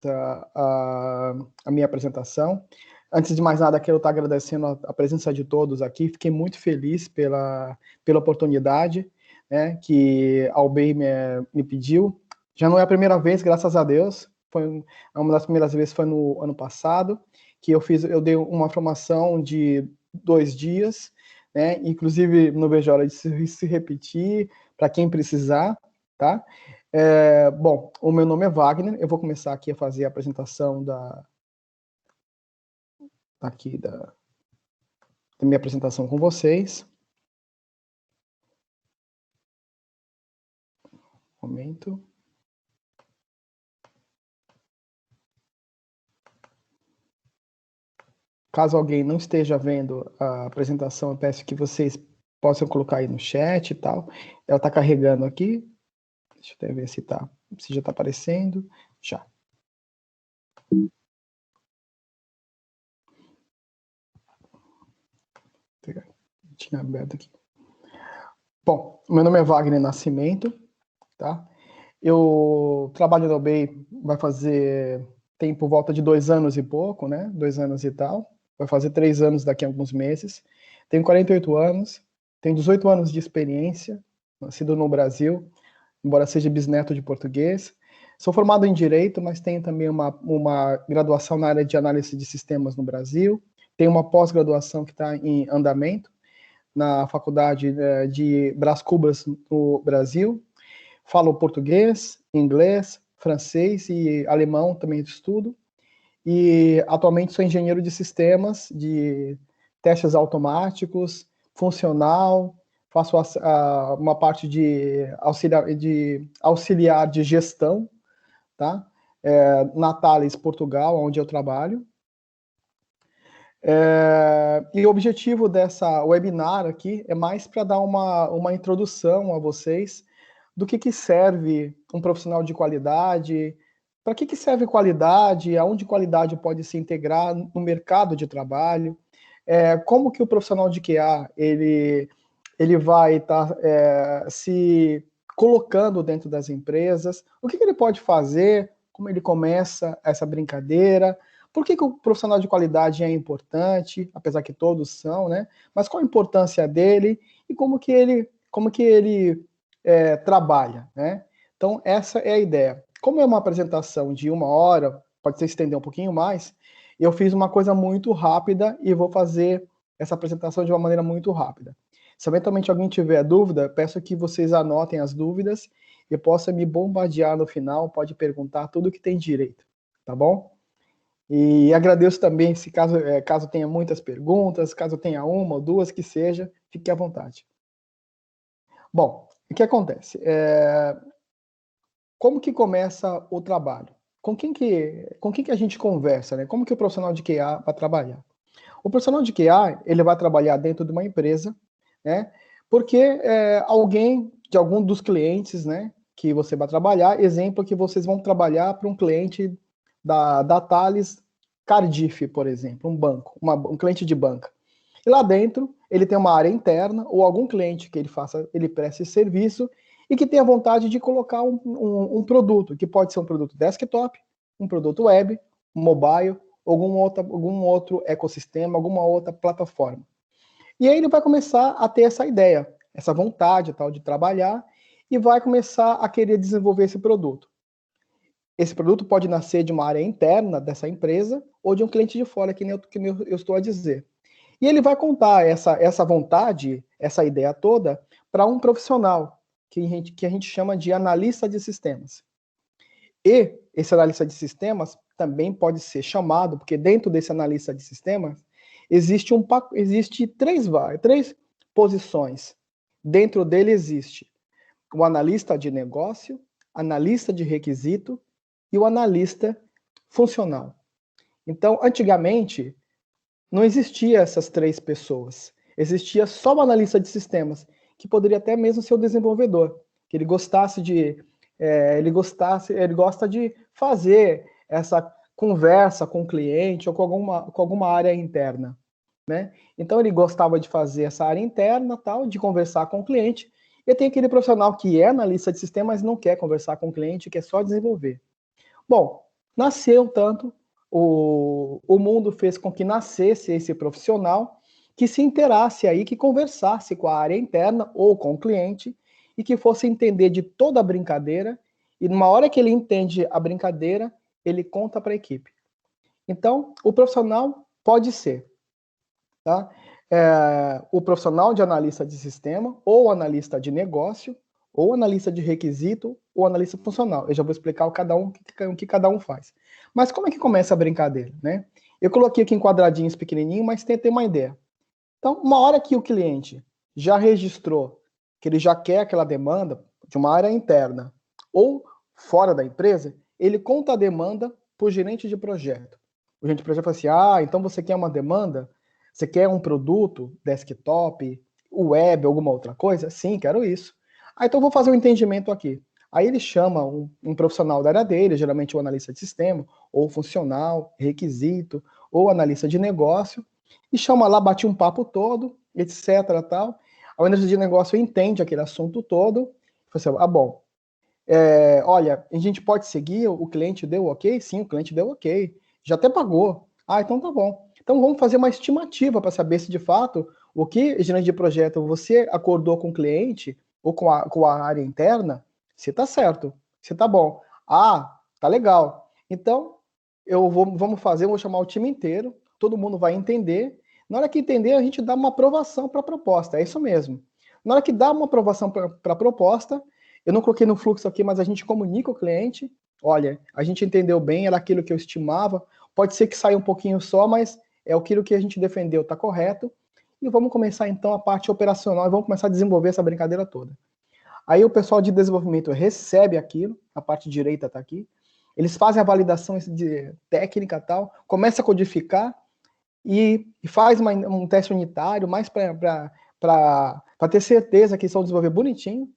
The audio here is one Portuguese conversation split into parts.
a minha apresentação. Antes de mais nada, quero estar agradecendo a presença de todos aqui. Fiquei muito feliz pela oportunidade, né, que a UBEI me pediu. Já não é a primeira vez, graças a Deus. Uma das primeiras vezes foi no ano passado, que eu dei uma formação de 2 dias, né? Inclusive, não vejo a hora de se repetir, para quem precisar, tá? Bom, o meu nome é Wagner, eu vou começar aqui a fazer a apresentação da minha apresentação com vocês. Um momento. Caso alguém não esteja vendo a apresentação, eu peço que vocês possam colocar aí no chat e tal. Ela está carregando aqui. Deixa eu até ver se já está aparecendo. Já. Tinha aberto aqui. Bom, meu nome é Wagner Nascimento, tá? Eu trabalho na UBEI, tem por volta de 2 anos e pouco, né? 2 anos e tal. Vai fazer 3 anos daqui a alguns meses. Tenho 48 anos, tenho 18 anos de experiência, nascido no Brasil, embora seja bisneto de português. Sou formado em Direito, mas tenho também uma graduação na área de análise de sistemas no Brasil. Tenho uma pós-graduação que está em andamento na Faculdade de Brás Cubas, no Brasil. Falo português, inglês, francês e alemão, também estudo. E atualmente sou engenheiro de sistemas, de testes automáticos, funcional, faço uma parte de auxiliar de gestão, tá? Na Thales, Portugal, onde eu trabalho. E o objetivo dessa webinar aqui é mais para dar uma introdução a vocês do que serve um profissional de qualidade, para que serve qualidade, aonde qualidade pode se integrar no mercado de trabalho, como que o profissional de QA ele vai estar se colocando dentro das empresas, o que ele pode fazer, como ele começa essa brincadeira, por que o profissional de qualidade é importante, apesar que todos são, né? Mas qual a importância dele e como que ele trabalha, né? Então, essa é a ideia. Como é uma apresentação de 1 hora, pode ser estender um pouquinho mais, eu fiz uma coisa muito rápida e vou fazer essa apresentação de uma maneira muito rápida. Se eventualmente alguém tiver dúvida, peço que vocês anotem as dúvidas e possa me bombardear no final, pode perguntar tudo que tem direito, tá bom? E agradeço também, se caso tenha muitas perguntas, caso tenha 1 ou 2, que seja, fique à vontade. Bom, o que acontece? Como que começa o trabalho? Com quem que a gente conversa, né? Como que o profissional de QA vai trabalhar? O profissional de QA, ele vai trabalhar dentro de uma empresa, né? Porque algum dos clientes, né, que você vai trabalhar, exemplo que vocês vão trabalhar para um cliente da Thales Cardiff, por exemplo, um banco, um cliente de banca. E lá dentro, ele tem uma área interna ou algum cliente que ele preste serviço e que tenha vontade de colocar um produto, que pode ser um produto desktop, um produto web, mobile, algum outro ecossistema, alguma outra plataforma. E aí ele vai começar a ter essa ideia, essa vontade tal de trabalhar e vai começar a querer desenvolver esse produto. Esse produto pode nascer de uma área interna dessa empresa ou de um cliente de fora, que eu estou a dizer. E ele vai contar essa vontade, essa ideia toda, para um profissional, que a gente chama de analista de sistemas. E esse analista de sistemas também pode ser chamado, porque dentro desse analista de sistemas, existe 3 posições. Dentro dele existe o analista de negócio, analista de requisito e o analista funcional. Então, antigamente, não existia essas 3 pessoas. Existia só o analista de sistemas, que poderia até mesmo ser o desenvolvedor, que ele gosta de fazer essa conversa com o cliente ou com alguma área interna, né? Então ele gostava de fazer essa área interna, tal, de conversar com o cliente. E tem aquele profissional que é analista de sistemas, mas não quer conversar com o cliente, quer só desenvolver. Bom, nasceu tanto, o mundo fez com que nascesse esse profissional que se inteirasse aí, que conversasse com a área interna ou com o cliente e que fosse entender de toda a brincadeira, e numa hora que ele entende a brincadeira, ele conta para a equipe. Então, o profissional pode ser, tá? O profissional de analista de sistema, ou analista de negócio, ou analista de requisito, ou analista funcional. Eu já vou explicar o que cada um faz. Mas como é que começa a brincadeira, né? Eu coloquei aqui em quadradinhos pequenininhos, mas tentei uma ideia. Então, uma hora que o cliente já registrou que ele já quer aquela demanda de uma área interna ou fora da empresa, ele conta a demanda para o gerente de projeto. O gerente de projeto fala assim, então você quer uma demanda? Você quer um produto, desktop, web, alguma outra coisa? Sim, quero isso. Então eu vou fazer um entendimento aqui. Aí ele chama um profissional da área dele, geralmente o analista de sistema, ou funcional, requisito, ou analista de negócio, e chama lá, bate um papo todo, etc. Tal. O analista de negócio entende aquele assunto todo, e fala assim, bom, olha, a gente pode seguir, o cliente deu ok? Sim, o cliente deu ok, já até pagou. Então tá bom. Então vamos fazer uma estimativa para saber se de fato o que, gerente de projeto, você acordou com o cliente ou com a área interna, se tá certo, se tá bom. Tá legal. Então, vou chamar o time inteiro, todo mundo vai entender. Na hora que entender, a gente dá uma aprovação para a proposta, é isso mesmo. Na hora que dá uma aprovação para a proposta, eu não coloquei no fluxo aqui, mas a gente comunica o cliente, olha, a gente entendeu bem, era aquilo que eu estimava, pode ser que saia um pouquinho só, mas é aquilo que a gente defendeu, tá correto. E vamos começar então a parte operacional e vamos começar a desenvolver essa brincadeira toda. Aí o pessoal de desenvolvimento recebe aquilo, a parte direita está aqui, eles fazem a validação de técnica e tal, começa a codificar e faz um teste unitário, mais para ter certeza que estão desenvolvendo bonitinho,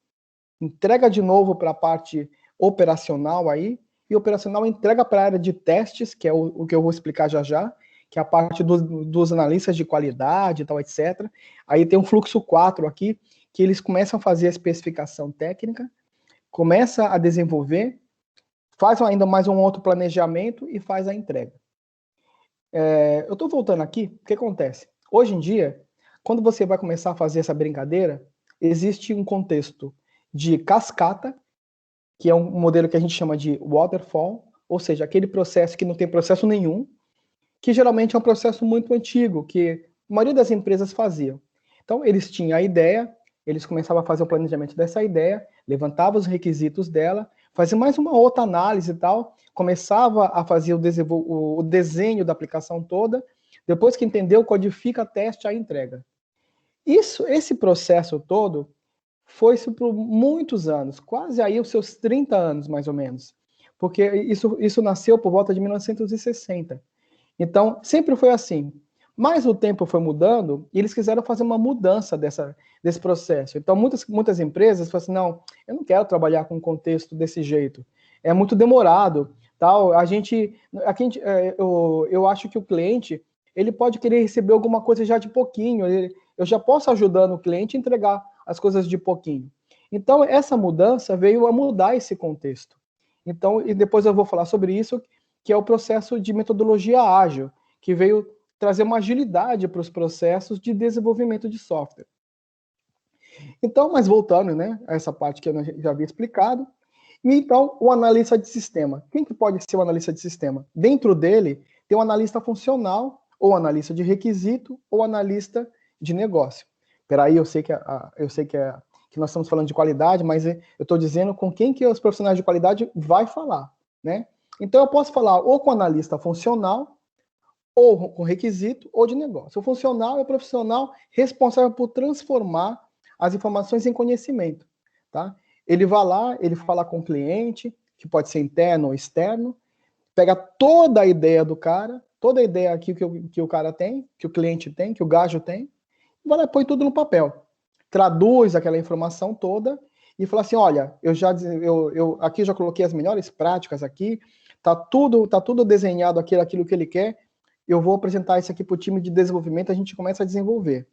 entrega de novo para a parte operacional aí, e o operacional entrega para a área de testes, que é o que eu vou explicar já, que é a parte dos analistas de qualidade e tal, etc. Aí tem um fluxo 4 aqui, que eles começam a fazer a especificação técnica, começa a desenvolver, faz ainda mais um outro planejamento e faz a entrega. Eu estou voltando aqui, o que acontece? Hoje em dia, quando você vai começar a fazer essa brincadeira, existe um contexto de cascata, que é um modelo que a gente chama de waterfall, ou seja, aquele processo que não tem processo nenhum, que geralmente é um processo muito antigo, que a maioria das empresas faziam. Então, eles tinham a ideia, eles começavam a fazer o planejamento dessa ideia, levantavam os requisitos dela, fazia mais uma outra análise e tal, começava a fazer o desenho da aplicação toda, depois que entendeu, codifica, teste, a entrega. Esse processo todo foi-se por muitos anos, quase aí os seus 30 anos, mais ou menos, porque isso nasceu por volta de 1960. Então, sempre foi assim. Mas o tempo foi mudando e eles quiseram fazer uma mudança desse processo. Então, muitas empresas falam assim, não, eu não quero trabalhar com um contexto desse jeito. É muito demorado. Tal. Eu acho que o cliente ele pode querer receber alguma coisa já de pouquinho. Eu já posso ajudando o cliente a entregar as coisas de pouquinho. Então, essa mudança veio a mudar esse contexto. Então, e depois eu vou falar sobre isso, que é o processo de metodologia ágil, que veio trazer uma agilidade para os processos de desenvolvimento de software. Então, mas voltando, né, a essa parte que eu já havia explicado, e então o analista de sistema. Quem que pode ser o analista de sistema? Dentro dele tem o analista funcional, ou analista de requisito, ou analista de negócio. Peraí, eu sei que que nós estamos falando de qualidade, mas eu estou dizendo com quem que os profissionais de qualidade vai falar, né? Então eu posso falar ou com analista funcional, ou com requisito, ou de negócio. O funcional é o profissional responsável por transformar as informações em conhecimento, tá? Ele vai lá, ele fala com o cliente, que pode ser interno ou externo, pega toda a ideia do cara, toda a ideia aqui que o cara tem, que o cliente tem, que o gajo tem, e vai lá e põe tudo no papel. Traduz aquela informação toda e fala assim, olha, eu aqui já coloquei as melhores práticas aqui, tá tudo desenhado aquilo que ele quer, eu vou apresentar isso aqui para o time de desenvolvimento, a gente começa a desenvolver.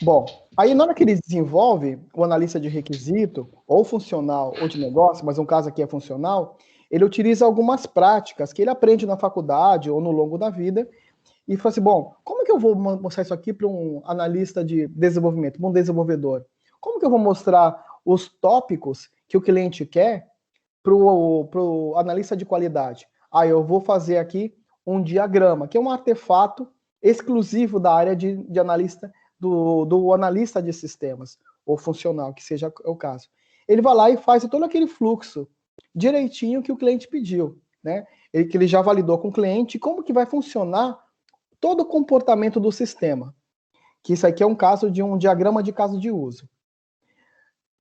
Bom, aí na hora que ele desenvolve o analista de requisito, ou funcional ou de negócio, mas um caso aqui é funcional, ele utiliza algumas práticas que ele aprende na faculdade ou no longo da vida e fala assim, bom, como que eu vou mostrar isso aqui para um analista de desenvolvimento, para um desenvolvedor? Como que eu vou mostrar os tópicos que o cliente quer para o analista de qualidade? Ah, eu vou fazer aqui um diagrama, que é um artefato exclusivo da área de analista, do analista de sistemas, ou funcional, que seja o caso. Ele vai lá e faz todo aquele fluxo direitinho que o cliente pediu, né? Que ele já validou com o cliente, como que vai funcionar todo o comportamento do sistema. Que isso aqui é um caso de um diagrama de caso de uso.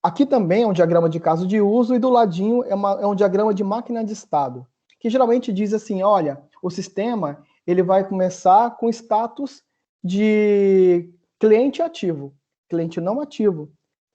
Aqui também é um diagrama de caso de uso e do ladinho é um diagrama de máquina de estado, que geralmente diz assim, olha, o sistema ele vai começar com status de cliente ativo, cliente não ativo,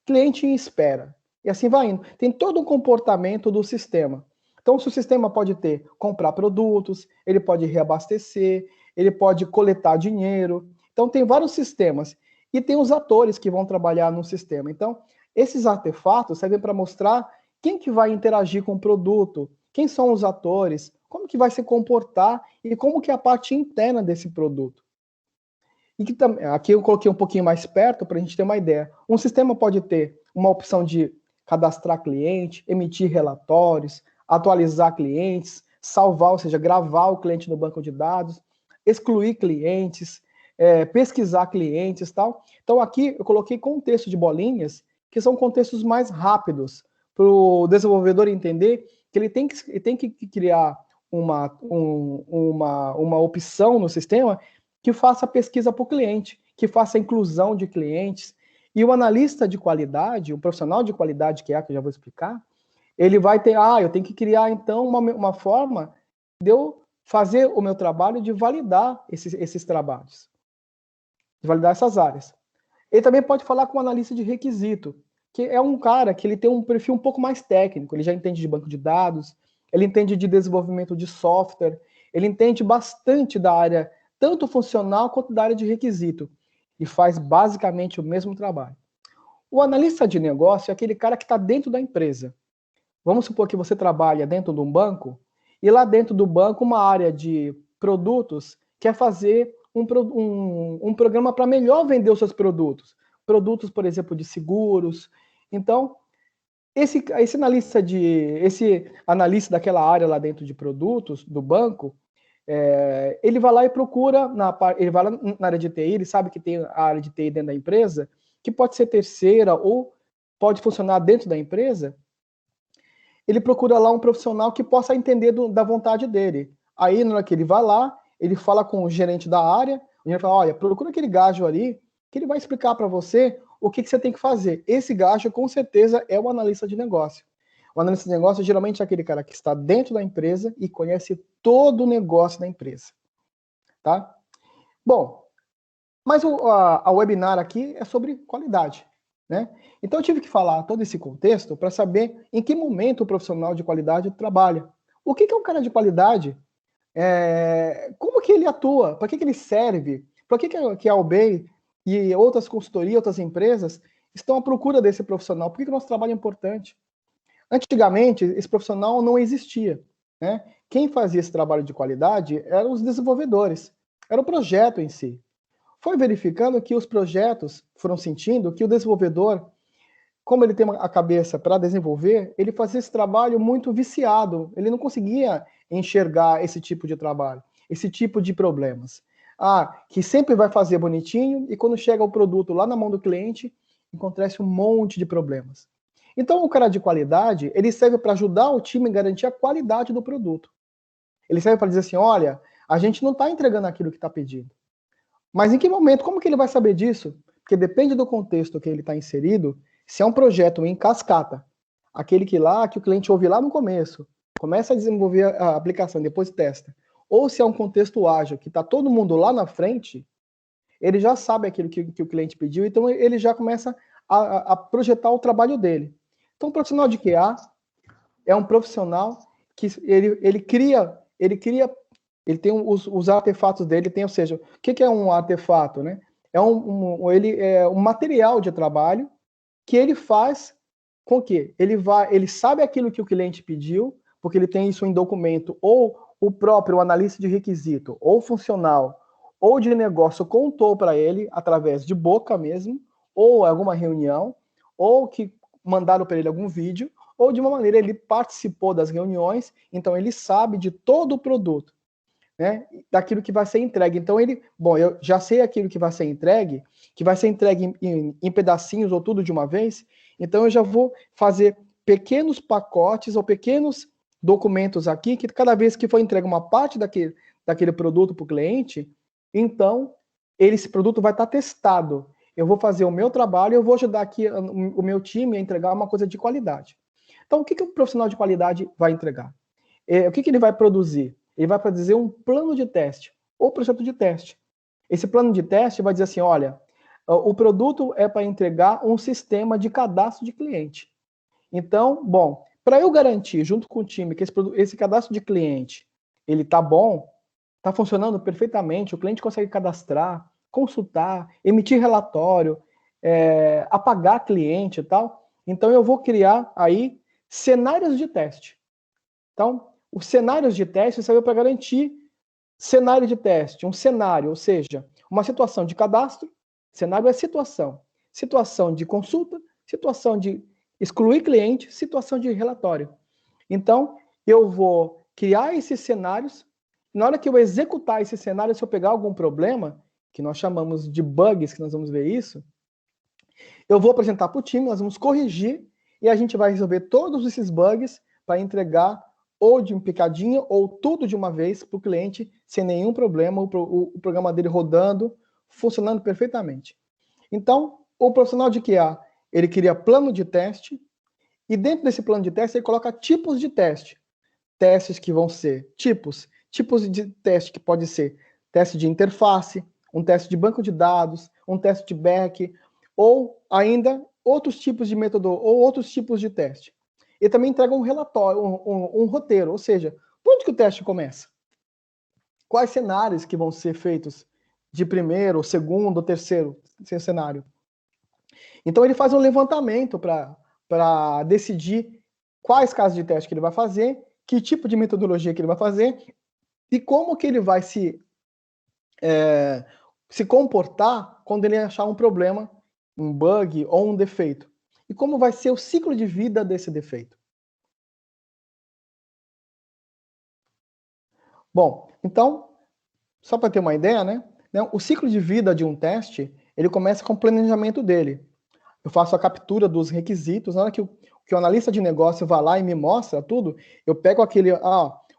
cliente em espera, e assim vai indo. Tem todo o comportamento do sistema. Então, se o sistema pode ter, comprar produtos, ele pode reabastecer, ele pode coletar dinheiro. Então, tem vários sistemas. E tem os atores que vão trabalhar no sistema. Então, esses artefatos servem para mostrar quem que vai interagir com o produto, quem são os atores, como que vai se comportar e como que é a parte interna desse produto. E que aqui eu coloquei um pouquinho mais perto para a gente ter uma ideia. Um sistema pode ter uma opção de cadastrar cliente, emitir relatórios, atualizar clientes, salvar, ou seja, gravar o cliente no banco de dados, excluir clientes, pesquisar clientes e tal. Então aqui eu coloquei contexto de bolinhas, que são contextos mais rápidos, para o desenvolvedor entender que ele tem que criar uma opção no sistema que faça pesquisa para o cliente, que faça inclusão de clientes. E o analista de qualidade, o profissional de qualidade que eu já vou explicar, ele vai ter, eu tenho que criar então uma forma de eu fazer o meu trabalho de validar esses trabalhos, de validar essas áreas. Ele também pode falar com o analista de requisito, que é um cara que ele tem um perfil um pouco mais técnico, ele já entende de banco de dados, ele entende de desenvolvimento de software, ele entende bastante da área, tanto funcional quanto da área de requisito, e faz basicamente o mesmo trabalho. O analista de negócio é aquele cara que está dentro da empresa. Vamos supor que você trabalha dentro de um banco, e lá dentro do banco, uma área de produtos quer fazer um programa para melhor vender os seus produtos. Produtos, por exemplo, de seguros. Então, esse analista daquela área lá dentro de produtos do banco, ele vai lá e procura, ele vai lá na área de TI, ele sabe que tem a área de TI dentro da empresa, que pode ser terceira ou pode funcionar dentro da empresa. Ele procura lá um profissional que possa entender da vontade dele. Aí, na hora que ele vai lá, ele fala com o gerente da área, o gerente fala, olha, procura aquele gajo ali, que ele vai explicar para você o que você tem que fazer. Esse gajo, com certeza, é o analista de negócio. O analista de negócio geralmente é aquele cara que está dentro da empresa e conhece todo o negócio da empresa. Tá? Bom, mas a webinar aqui é sobre qualidade. Né? Então eu tive que falar todo esse contexto para saber em que momento o profissional de qualidade trabalha. O que é um cara de qualidade? Como que ele atua? Para que ele serve? Para que a Albay e outras consultorias, outras empresas estão à procura desse profissional? Por que o nosso trabalho é importante? Antigamente, esse profissional não existia. Né? Quem fazia esse trabalho de qualidade eram os desenvolvedores, era o projeto em si. Foi verificando que os projetos foram sentindo que o desenvolvedor, como ele tem a cabeça para desenvolver, ele fazia esse trabalho muito viciado. Ele não conseguia enxergar esse tipo de trabalho, esse tipo de problemas. Que sempre vai fazer bonitinho e quando chega o produto lá na mão do cliente, acontece um monte de problemas. Então, o cara de qualidade, ele serve para ajudar o time a garantir a qualidade do produto. Ele serve para dizer assim, olha, a gente não está entregando aquilo que está pedindo. Mas em que momento, como que ele vai saber disso? Porque depende do contexto que ele está inserido, se é um projeto em cascata, aquele que o cliente ouve lá no começo, começa a desenvolver a aplicação, depois testa, ou se é um contexto ágil, que está todo mundo lá na frente, ele já sabe aquilo que o cliente pediu, então ele já começa a projetar o trabalho dele. Então o profissional de QA é um profissional que ele cria, ele tem os artefatos dele, ou seja, o que é um artefato, né? ele é um material de trabalho que ele faz com que ele sabe aquilo que o cliente pediu, porque ele tem isso em documento, ou o próprio analista de requisito, ou funcional, ou de negócio contou para ele, através de boca mesmo, ou alguma reunião, ou que mandaram para ele algum vídeo, ou de uma maneira ele participou das reuniões, então ele sabe de todo o produto, né, daquilo que vai ser entregue. Então eu já sei aquilo que vai ser entregue em pedacinhos ou tudo de uma vez, então eu já vou fazer pequenos pacotes ou pequenos documentos aqui, que cada vez que for entregue uma parte daquele produto para o cliente, então esse produto vai estar testado. Eu vou fazer o meu trabalho, eu vou ajudar aqui o meu time a entregar uma coisa de qualidade. Então, o que o profissional de qualidade vai entregar? O que ele vai produzir? Ele vai produzir um plano de teste ou projeto de teste. Esse plano de teste vai dizer assim, olha, o produto é para entregar um sistema de cadastro de cliente. Então, bom, para eu garantir junto com o time que esse cadastro de cliente ele está bom, está funcionando perfeitamente, o cliente consegue cadastrar, consultar, emitir relatório, apagar cliente e tal, então eu vou criar aí cenários de teste. Então, os cenários de teste servem para garantir cenário de teste, um cenário, ou seja, uma situação de cadastro, cenário é situação, situação de consulta, situação de excluir cliente, situação de relatório. Então, eu vou criar esses cenários, na hora que eu executar esse cenário, se eu pegar algum problema, que nós chamamos de bugs, que nós vamos ver isso, eu vou apresentar para o time, nós vamos corrigir, e a gente vai resolver todos esses bugs para entregar ou de um picadinho, ou tudo de uma vez para o cliente, sem nenhum problema, o programa dele rodando, funcionando perfeitamente. Então, o profissional de QA, ele cria plano de teste, e dentro desse plano de teste, ele coloca tipos de teste. Testes que vão ser tipos de teste que pode ser teste de interface, um teste de banco de dados, um teste de back, ou ainda outros tipos de método, ou outros tipos de teste. E também entrega um relatório, um roteiro, ou seja, por onde que o teste começa? Quais cenários que vão ser feitos de primeiro, segundo, terceiro cenário? Então ele faz um levantamento para decidir quais casos de teste que ele vai fazer, que tipo de metodologia que ele vai fazer e como que ele vai se comportar quando ele achar um problema, um bug ou um defeito. E como vai ser o ciclo de vida desse defeito. Bom, então, só para ter uma ideia, né? O ciclo de vida de um teste, ele começa com o planejamento dele. Eu faço a captura dos requisitos, na hora que o analista de negócio vai lá e me mostra tudo, eu pego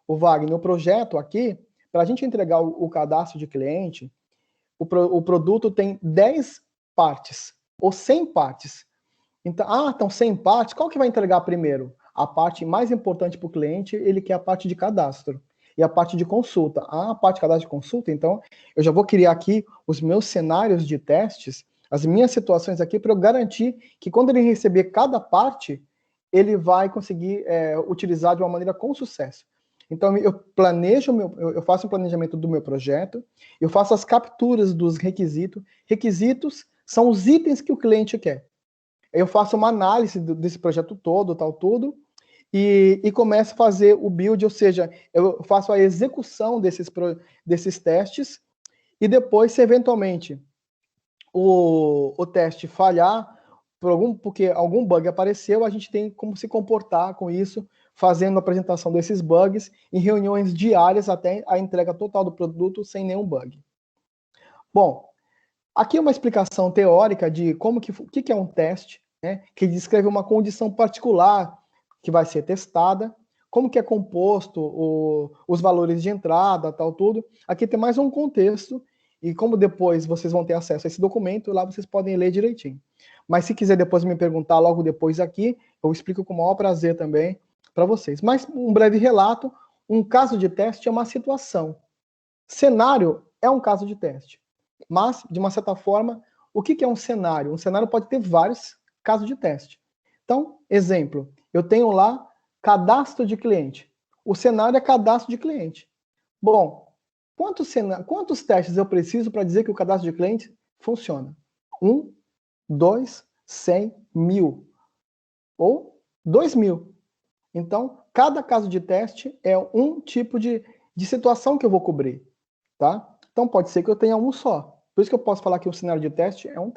o Wagner, o projeto aqui, para a gente entregar o cadastro de cliente, o produto tem 10 partes, ou 100 partes. Então, 100 partes, qual que vai entregar primeiro? A parte mais importante para o cliente, ele quer a parte de cadastro. E a parte de consulta. A parte de cadastro de consulta, então, eu já vou criar aqui os meus cenários de testes, as minhas situações aqui, para eu garantir que quando ele receber cada parte, ele vai conseguir utilizar de uma maneira com sucesso. Então, eu faço um planejamento do meu projeto, eu faço as capturas dos requisitos. Requisitos são os itens que o cliente quer. Eu faço uma análise desse projeto todo, tudo, e começo a fazer o build, ou seja, eu faço a execução desses testes, e depois, se eventualmente o teste falhar, porque algum bug apareceu, a gente tem como se comportar com isso, fazendo a apresentação desses bugs em reuniões diárias até a entrega total do produto sem nenhum bug. Bom, aqui é uma explicação teórica de o que é um teste, né, que descreve uma condição particular que vai ser testada, como que é composto os valores de entrada, tudo. Aqui tem mais um contexto, e como depois vocês vão ter acesso a esse documento, lá vocês podem ler direitinho. Mas se quiser depois me perguntar logo depois aqui, eu explico com o maior prazer também para vocês. Mas um breve relato, um caso de teste é uma situação. Cenário é um caso de teste. Mas, de uma certa forma, o que é um cenário? Um cenário pode ter vários casos de teste. Então, exemplo, eu tenho lá cadastro de cliente. O cenário é cadastro de cliente. Bom, quantos testes eu preciso para dizer que o cadastro de cliente funciona. 1, 2, 100, 1000 ou 2000. Então, cada caso de teste é um tipo de situação que eu vou cobrir, tá? Então, pode ser que eu tenha um só. Por isso que eu posso falar que um cenário de teste, é um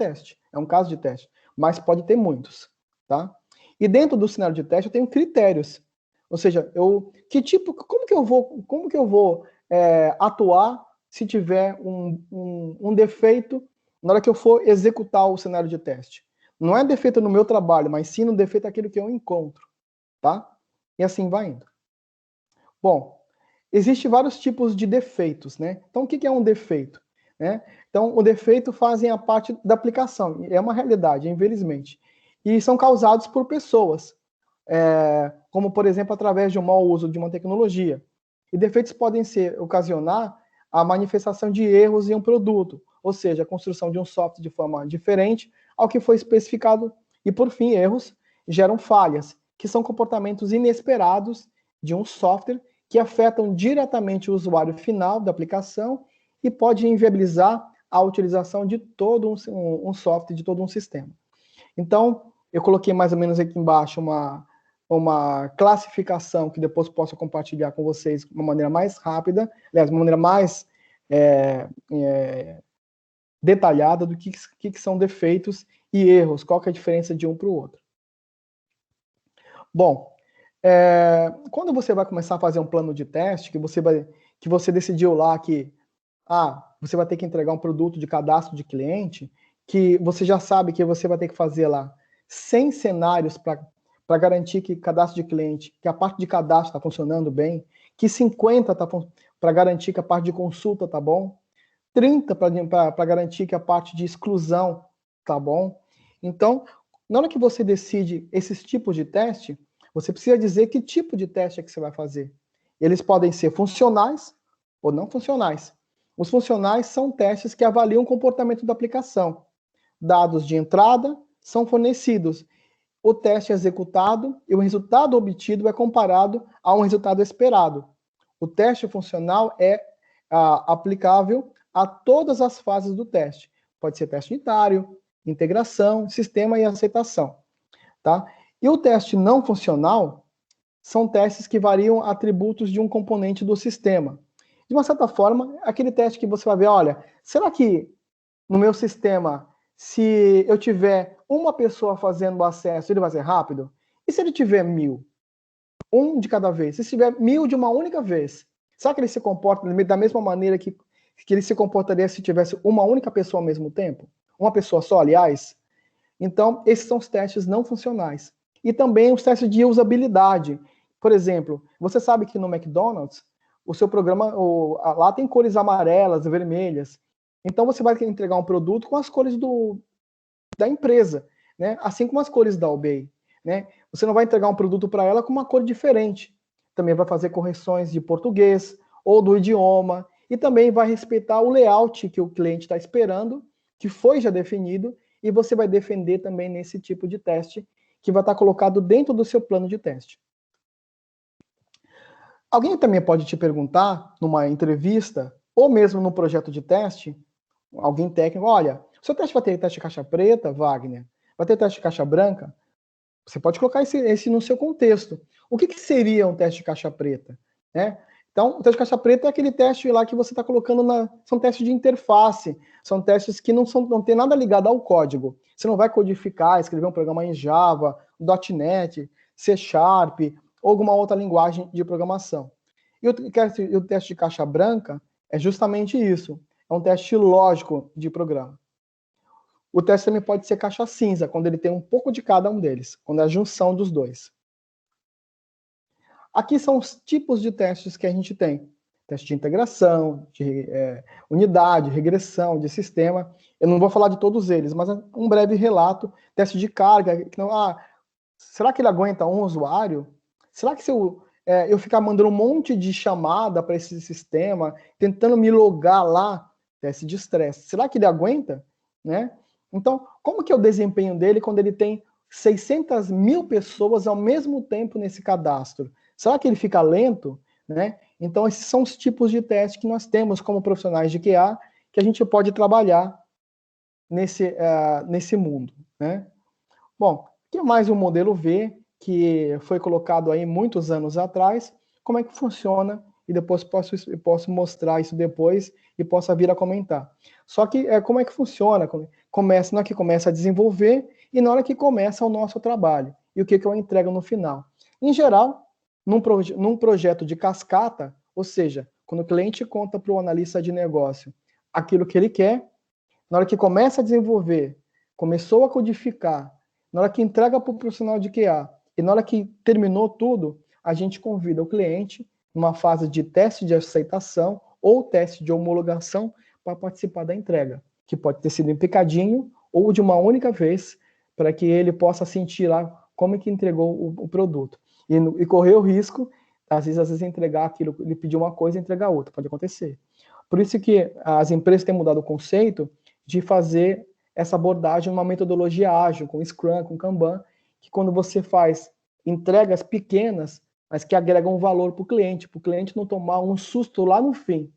caso de teste, mas pode ter muitos, tá? E dentro do cenário de teste eu tenho critérios. Ou seja, como que eu vou atuar se tiver um defeito na hora que eu for executar o cenário de teste? Não é defeito no meu trabalho, mas sim no defeito daquilo que eu encontro, tá? E assim vai indo. Bom, existem vários tipos de defeitos, né? Então, o que é um defeito? Né? Então, o defeito fazem a parte da aplicação. É uma realidade, infelizmente. E são causados por pessoas, como, por exemplo, através de um mau uso de uma tecnologia. E defeitos podem ocasionar a manifestação de erros em um produto, ou seja, a construção de um software de forma diferente ao que foi especificado. E, por fim, erros geram falhas, que são comportamentos inesperados de um software que afetam diretamente o usuário final da aplicação e pode inviabilizar a utilização de todo um software, de todo um sistema. Então, eu coloquei mais ou menos aqui embaixo uma classificação que depois posso compartilhar com vocês de uma maneira mais rápida, aliás, de uma maneira mais detalhada do que são defeitos e erros, qual que é a diferença de um para o outro. Bom, quando você vai começar a fazer um plano de teste, que você decidiu lá que você vai ter que entregar um produto de cadastro de cliente, que você já sabe que você vai ter que fazer lá 100 cenários para garantir que cadastro de cliente, que a parte de cadastro está funcionando bem, que 50 para garantir que a parte de consulta está bom, 30 para garantir que a parte de exclusão está bom. Então, na hora que você decide esses tipos de teste, você precisa dizer que tipo de teste é que você vai fazer. Eles podem ser funcionais ou não funcionais. Os funcionais são testes que avaliam o comportamento da aplicação. Dados de entrada são fornecidos. O teste é executado e o resultado obtido é comparado a um resultado esperado. O teste funcional é aplicável a todas as fases do teste. Pode ser teste unitário, integração, sistema e aceitação. Tá? E o teste não funcional são testes que variam atributos de um componente do sistema. De uma certa forma, aquele teste que você vai ver, olha, será que no meu sistema, se eu tiver uma pessoa fazendo o acesso, ele vai ser rápido? E se ele tiver 1000? Um de cada vez. Se tiver 1000 de uma única vez, será que ele se comporta da mesma maneira que ele se comportaria se tivesse uma única pessoa ao mesmo tempo? Uma pessoa só, aliás? Então, esses são os testes não funcionais. E também os testes de usabilidade. Por exemplo, você sabe que no McDonald's, o seu programa, lá tem cores amarelas, vermelhas. Então, você vai entregar um produto com as cores da empresa, né? Assim como as cores da Obey, né? Você não vai entregar um produto para ela com uma cor diferente. Também vai fazer correções de português ou do idioma. E também vai respeitar o layout que o cliente está esperando, que foi já definido, e você vai defender também nesse tipo de teste, que vai estar colocado dentro do seu plano de teste. Alguém também pode te perguntar, numa entrevista, ou mesmo num projeto de teste, alguém técnico, olha, o seu teste vai ter teste de caixa preta, Wagner? Vai ter teste de caixa branca? Você pode colocar esse no seu contexto. O que seria um teste de caixa preta? Né? Então, o teste de caixa preta é aquele teste lá que você está colocando são testes de interface, são testes que não tem nada ligado ao código. Você não vai codificar, escrever um programa em Java, .NET, C Sharp, ou alguma outra linguagem de programação. E o teste de caixa branca é justamente isso. É um teste lógico de programa. O teste também pode ser caixa cinza, quando ele tem um pouco de cada um deles, quando é a junção dos dois. Aqui são os tipos de testes que a gente tem. Teste de integração, de unidade, regressão, de sistema. Eu não vou falar de todos eles, mas um breve relato. Teste de carga. Será que ele aguenta um usuário? Será que se eu ficar mandando um monte de chamada para esse sistema, tentando me logar lá, teste de estresse, será que ele aguenta? Né? Então, como que é o desempenho dele quando ele tem 600 mil pessoas ao mesmo tempo nesse cadastro? Será que ele fica lento? Né? Então, esses são os tipos de testes que nós temos como profissionais de QA que a gente pode trabalhar nesse mundo, né? Bom, tem mais um modelo V que foi colocado aí muitos anos atrás. Como é que funciona? E depois posso mostrar isso depois e possa vir a comentar. Só que como é que funciona? Começa na hora que começa a desenvolver e na hora que começa o nosso trabalho. E o que eu entrego no final. Em geral, num projeto de cascata, ou seja, quando o cliente conta para o analista de negócio aquilo que ele quer, na hora que começa a desenvolver, começou a codificar, na hora que entrega para o profissional de QA e na hora que terminou tudo, a gente convida o cliente numa fase de teste de aceitação ou teste de homologação para participar da entrega, que pode ter sido em picadinho ou de uma única vez, para que ele possa sentir lá como é que entregou o produto. E correr o risco, às vezes entregar aquilo, ele pediu uma coisa e entregar outra, pode acontecer. Por isso que as empresas têm mudado o conceito de fazer essa abordagem numa metodologia ágil, com Scrum, com Kanban, que quando você faz entregas pequenas, mas que agregam valor para o cliente não tomar um susto lá no fim.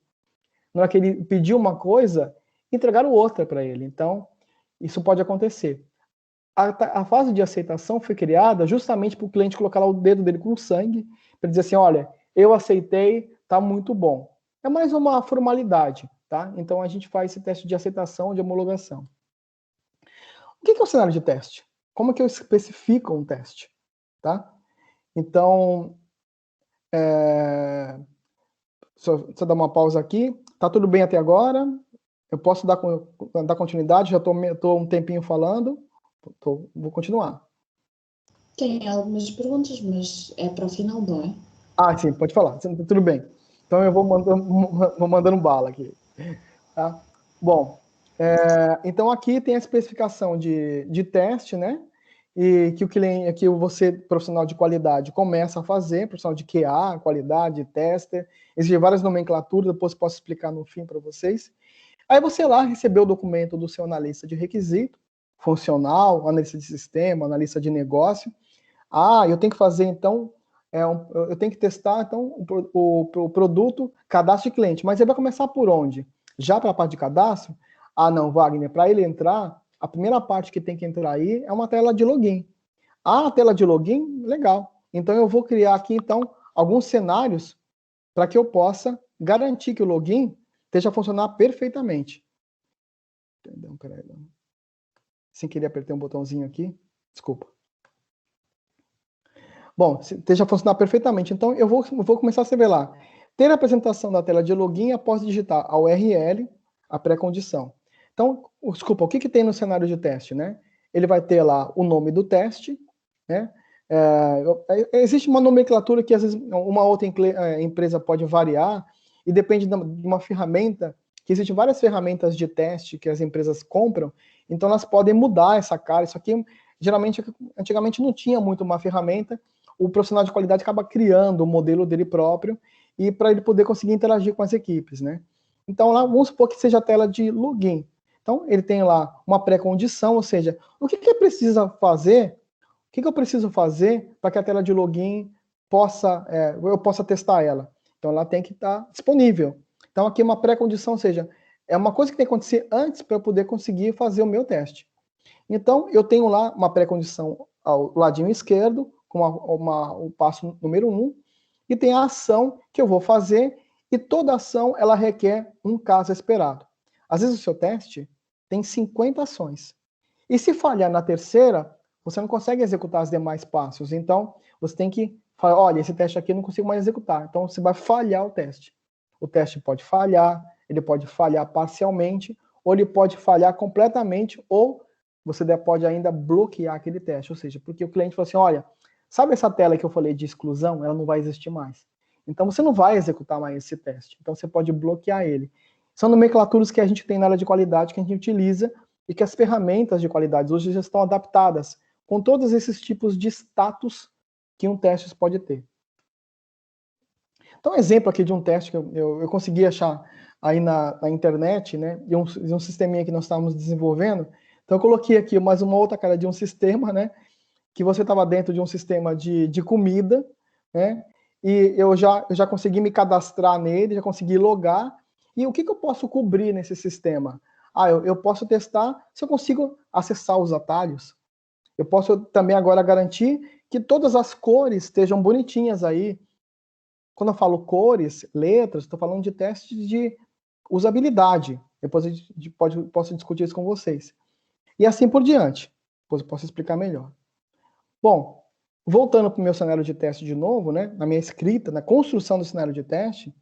Na hora que ele pediu uma coisa, entregaram outra para ele. Então, isso pode acontecer. A fase de aceitação foi criada justamente para o cliente colocar lá o dedo dele com sangue, para dizer assim, olha, eu aceitei, tá muito bom. É mais uma formalidade, tá? Então, a gente faz esse teste de aceitação, de homologação. O que é o cenário de teste? Como é que eu especifico um teste? Tá? Então, só dar uma pausa aqui. Tá tudo bem até agora? Eu posso dar continuidade? Já estou um tempinho falando. Vou continuar. Tem algumas perguntas, mas é para o final, não é? Ah, sim, pode falar. Tudo bem. Então eu vou mandando bala aqui. Tá? Bom, então aqui tem a especificação de teste, né? E que o cliente, que você, profissional de qualidade, começa a fazer, profissional de QA, qualidade, tester, existem várias nomenclaturas, depois posso explicar no fim para vocês. Aí você lá recebeu o documento do seu analista de requisito, funcional, analista de sistema, analista de negócio. Ah, eu tenho que fazer, então, eu tenho que testar, então, o produto, cadastro de cliente. Mas ele vai começar por onde? Já para a parte de cadastro? Ah, não, Wagner, para ele entrar, a primeira parte que tem que entrar aí é uma tela de login. Ah, a tela de login? Legal. Então, eu vou criar aqui, então, alguns cenários para que eu possa garantir que o login esteja a funcionar perfeitamente. Perdão, peraí. Sem querer apertar um botãozinho aqui. Desculpa. Bom, esteja a funcionar perfeitamente. Então, eu vou começar a escrever lá. Ter a apresentação da tela de login após digitar a URL, a pré-condição. Então, desculpa, o que tem no cenário de teste, né? Ele vai ter lá o nome do teste, né? Existe uma nomenclatura que às vezes uma outra empresa pode variar e depende de uma ferramenta, que existem várias ferramentas de teste que as empresas compram, então elas podem mudar essa cara. Isso aqui, geralmente, antigamente não tinha muito uma ferramenta, o profissional de qualidade acaba criando o modelo dele próprio e para ele poder conseguir interagir com as equipes, né? Então lá, vamos supor que seja a tela de login. Então ele tem lá uma pré-condição, ou seja, o que ele precisa fazer, o que eu preciso fazer para que a tela de login eu possa testar ela? Então ela tem que estar disponível. Então aqui uma pré-condição, ou seja, é uma coisa que tem que acontecer antes para eu poder conseguir fazer o meu teste. Então eu tenho lá uma pré-condição ao ladinho esquerdo, com o passo número 1, e tem a ação que eu vou fazer, e toda ação ela requer um caso esperado. Às vezes o seu teste tem 50 ações. E se falhar na terceira, você não consegue executar os demais passos. Então, você tem que falar, olha, esse teste aqui eu não consigo mais executar. Então, você vai falhar o teste. O teste pode falhar, ele pode falhar parcialmente, ou ele pode falhar completamente, ou você pode ainda bloquear aquele teste. Ou seja, porque o cliente fala assim, olha, sabe essa tela que eu falei de exclusão? Ela não vai existir mais. Então, você não vai executar mais esse teste. Então, você pode bloquear ele. São nomenclaturas que a gente tem na área de qualidade, que a gente utiliza, e que as ferramentas de qualidade hoje já estão adaptadas com todos esses tipos de status que um teste pode ter. Então, um exemplo aqui de um teste que eu consegui achar aí na internet, né, de um sisteminha que nós estávamos desenvolvendo. Então, eu coloquei aqui mais uma outra cara de um sistema, né, que você estava dentro de um sistema de comida, né, e eu já consegui me cadastrar nele, já consegui logar. E o que eu posso cobrir nesse sistema? Eu posso testar se eu consigo acessar os atalhos. Eu posso também agora garantir que todas as cores estejam bonitinhas aí. Quando eu falo cores, letras, estou falando de testes de usabilidade. Depois posso discutir isso com vocês. E assim por diante. Depois eu posso explicar melhor. Bom, voltando para o meu cenário de teste de novo, né, na minha escrita, na construção do cenário de teste,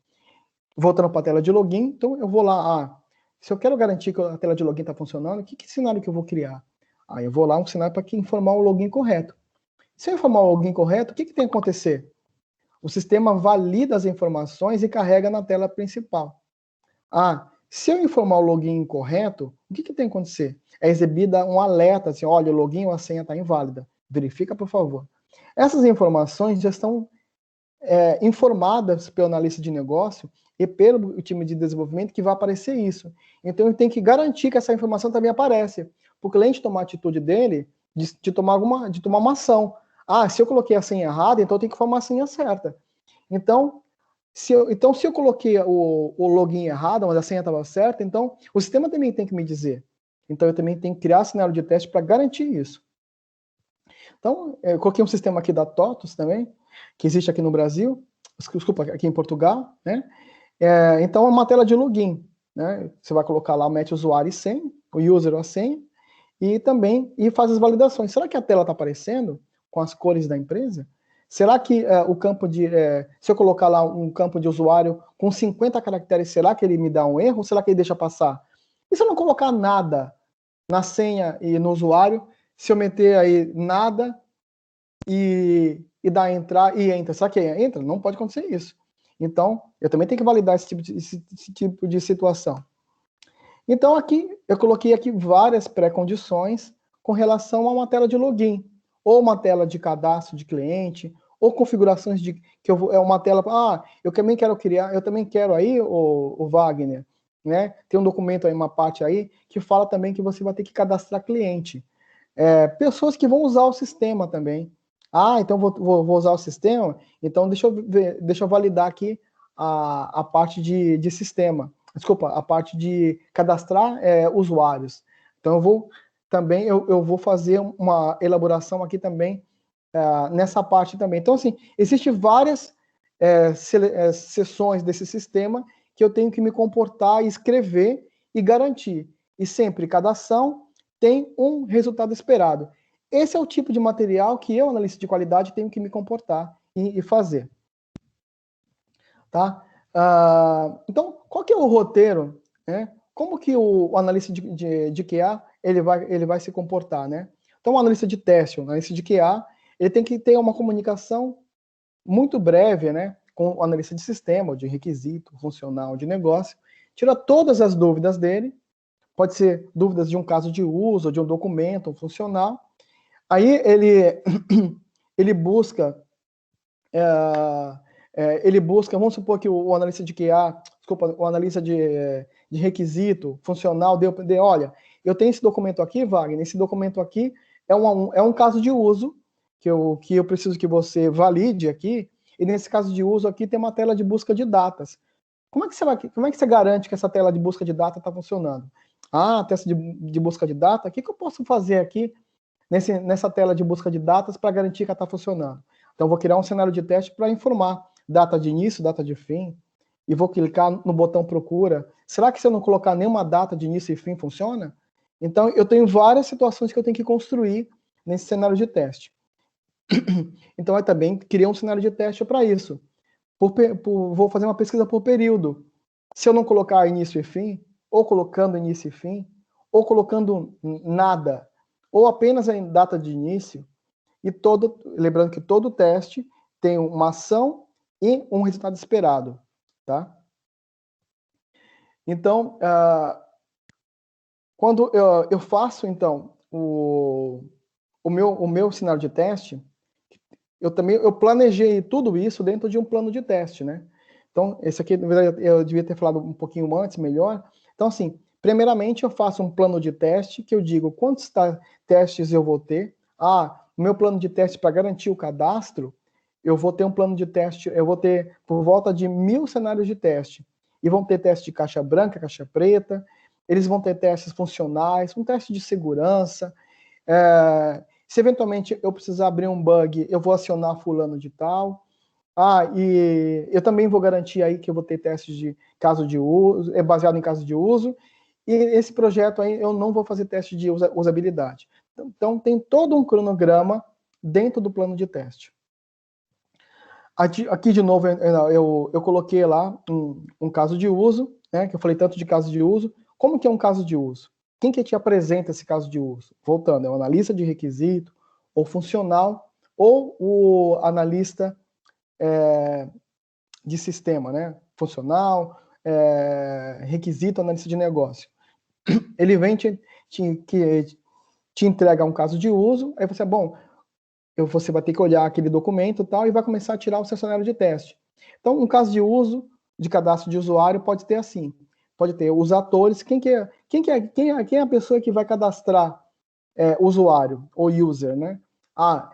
voltando para a tela de login, então eu vou lá, se eu quero garantir que a tela de login está funcionando, que cenário que eu vou criar? Aí eu vou lá, um cenário para informar o login correto. Se eu informar o login correto, o que tem que acontecer? O sistema valida as informações e carrega na tela principal. Se eu informar o login incorreto, o que tem que acontecer? É exibida um alerta, assim, olha, o login ou a senha está inválida. Verifica, por favor. Essas informações já estão informadas pelo analista de negócio e pelo time de desenvolvimento que vai aparecer isso. Então, eu tenho que garantir que essa informação também aparece, porque além de tomar a atitude dele, de tomar uma ação. Se eu coloquei a senha errada, então eu tenho que informar a senha certa. Então, se eu coloquei o login errado, mas a senha estava certa, então o sistema também tem que me dizer. Então, eu também tenho que criar cenário de teste para garantir isso. Então, eu coloquei um sistema aqui da TOTUS também, que existe aqui no Brasil, desculpa, aqui em Portugal, né? Então, é uma tela de login, né? Você vai colocar lá, mete o usuário e senha, o user ou a senha, e faz as validações. Será que a tela está aparecendo com as cores da empresa? Será que o campo se eu colocar lá um campo de usuário com 50 caracteres, será que ele me dá um erro ou será que ele deixa passar? E se eu não colocar nada na senha e no usuário, se eu meter aí nada e dar entrar e entra, será que entra? Não pode acontecer isso. Então, eu também tenho que validar esse tipo de situação. Então, aqui, eu coloquei aqui várias pré-condições com relação a uma tela de login, ou uma tela de cadastro de cliente, ou configurações é uma tela, eu também quero criar, eu também quero aí, o Wagner, né? Tem um documento aí, uma parte aí, que fala também que você vai ter que cadastrar cliente. Pessoas que vão usar o sistema também. Então vou usar o sistema, então deixa eu validar aqui a parte de sistema. Desculpa, a parte de cadastrar usuários. Então eu vou fazer uma elaboração aqui também nessa parte também. Então, assim, existem várias seções desse sistema que eu tenho que me comportar, escrever e garantir. E sempre, cada ação tem um resultado esperado. Esse é o tipo de material que eu, analista de qualidade, tenho que me comportar e fazer. Tá? Então, qual que é o roteiro? Né? Como que o analista de QA ele vai se comportar? Né? Então, o analista de teste, o analista de QA, ele tem que ter uma comunicação muito breve, né, com o analista de sistema, de requisito, funcional, de negócio, tira todas as dúvidas dele, pode ser dúvidas de um caso de uso, de um documento, um funcional. Aí ele busca, vamos supor que o analista de QA, desculpa, o analista de requisito funcional olha, eu tenho esse documento aqui, Wagner, esse documento aqui é um caso de uso que eu preciso que você valide aqui, e nesse caso de uso aqui tem uma tela de busca de datas. Como é que você garante que essa tela de busca de data está funcionando? Teste de busca de data, o que eu posso fazer aqui nessa tela de busca de datas para garantir que ela está funcionando? Então, eu vou criar um cenário de teste para informar data de início, data de fim, e vou clicar no botão procura. Será que se eu não colocar nenhuma data de início e fim, funciona? Então, eu tenho várias situações que eu tenho que construir nesse cenário de teste. Então, eu também criei um cenário de teste para isso. Vou fazer uma pesquisa por período. Se eu não colocar início e fim, ou colocando início e fim, ou colocando nada, ou apenas a data de início, lembrando que todo teste tem uma ação e um resultado esperado, tá? Então, quando eu faço, então, o meu cenário de teste, eu planejei tudo isso dentro de um plano de teste, né? Então, esse aqui, na verdade, eu devia ter falado um pouquinho antes, melhor. Então, assim, primeiramente eu faço um plano de teste que eu digo quantos testes eu vou ter. O meu plano de teste para garantir o cadastro, eu vou ter um plano de teste, eu vou ter por volta de 1000 cenários de teste. E vão ter teste de caixa branca, caixa preta, eles vão ter testes funcionais, um teste de segurança. Se eventualmente eu precisar abrir um bug, eu vou acionar fulano de tal. E eu também vou garantir aí que eu vou ter testes de caso de uso, baseado em caso de uso. E esse projeto aí eu não vou fazer teste de usabilidade. Então tem todo um cronograma dentro do plano de teste. Aqui de novo eu coloquei lá um caso de uso, né, que eu falei tanto de caso de uso. Como que é um caso de uso? Quem que te apresenta esse caso de uso? Voltando, é o analista de requisito, ou funcional, ou o analista de sistema, né? Funcional, requisito, analista de negócio. Ele vem te entrega um caso de uso, aí você, você vai ter que olhar aquele documento e tal, e vai começar a tirar o seu cenário de teste. Então, um caso de uso, de cadastro de usuário, pode ter assim, pode ter os atores, quem é a pessoa que vai cadastrar usuário, ou user, né?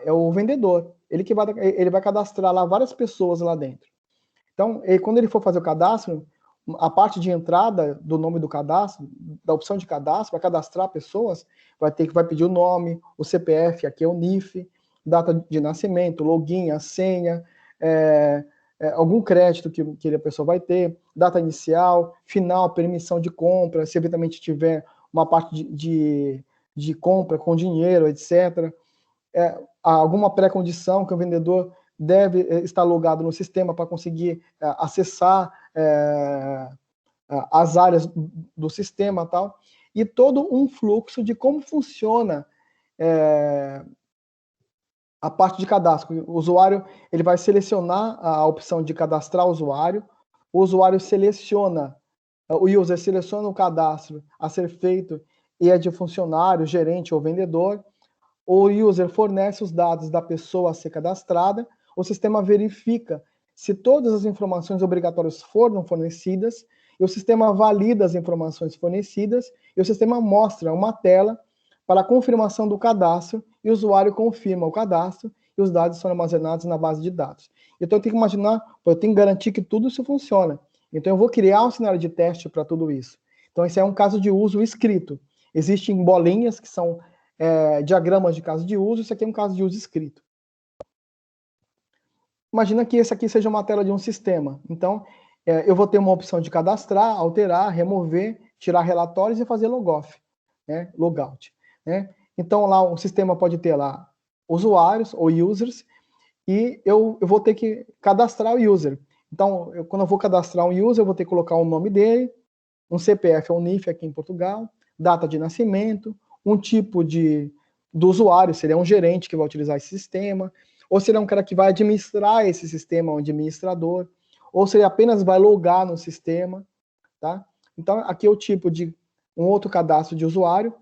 É o vendedor, ele vai cadastrar lá várias pessoas lá dentro. Então, quando ele for fazer o cadastro, a parte de entrada do nome do cadastro, da opção de cadastro, para cadastrar pessoas, vai pedir o nome, o CPF, aqui é o NIF, data de nascimento, login, a senha, algum crédito que a pessoa vai ter, data inicial, final, permissão de compra, se eventualmente tiver uma parte de compra com dinheiro, etc. Alguma pré-condição que o vendedor deve estar logado no sistema para conseguir acessar as áreas do sistema e tal, e todo um fluxo de como funciona a parte de cadastro. O usuário ele vai selecionar a opção de cadastrar o usuário seleciona, o user seleciona o cadastro a ser feito e é de funcionário, gerente ou vendedor. O user fornece os dados da pessoa a ser cadastrada, o sistema verifica se todas as informações obrigatórias foram fornecidas, e o sistema valida as informações fornecidas, e o sistema mostra uma tela para a confirmação do cadastro, e o usuário confirma o cadastro, e os dados são armazenados na base de dados. Então eu tenho que imaginar, eu tenho que garantir que tudo isso funciona. Então eu vou criar um cenário de teste para tudo isso. Então esse é um caso de uso escrito. Existem bolinhas que são diagramas de caso de uso, isso aqui é um caso de uso escrito. Imagina que esse aqui seja uma tela de um sistema. Então, eu vou ter uma opção de cadastrar, alterar, remover, tirar relatórios e fazer logoff, né? Logout. Né? Então, lá o sistema pode ter lá usuários ou users, e eu vou ter que cadastrar o user. Então, quando eu vou cadastrar um user, eu vou ter que colocar o nome dele, um CPF ou NIF aqui em Portugal, data de nascimento, um tipo do usuário, seria um gerente que vai utilizar esse sistema, ou seria um cara que vai administrar esse sistema, um administrador, ou se ele apenas vai logar no sistema, tá? Então, aqui é o tipo de um outro cadastro de usuário,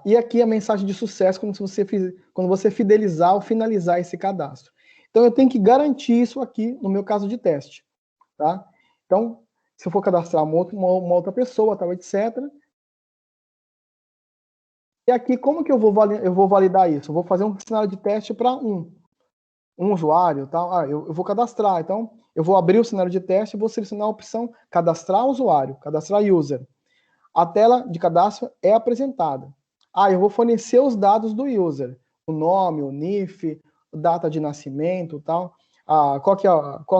e aqui a mensagem de sucesso quando você fidelizar ou finalizar esse cadastro. Então, eu tenho que garantir isso aqui no meu caso de teste, tá? Então, se eu for cadastrar uma outra pessoa, tal, etc. E aqui, como que eu vou validar isso? Eu vou fazer um cenário de teste para um usuário, tal. Eu vou cadastrar. Então, eu vou abrir o cenário de teste e vou selecionar a opção cadastrar usuário, cadastrar user. A tela de cadastro é apresentada. Eu vou fornecer os dados do user, o nome, o NIF, data de nascimento, tal. Qual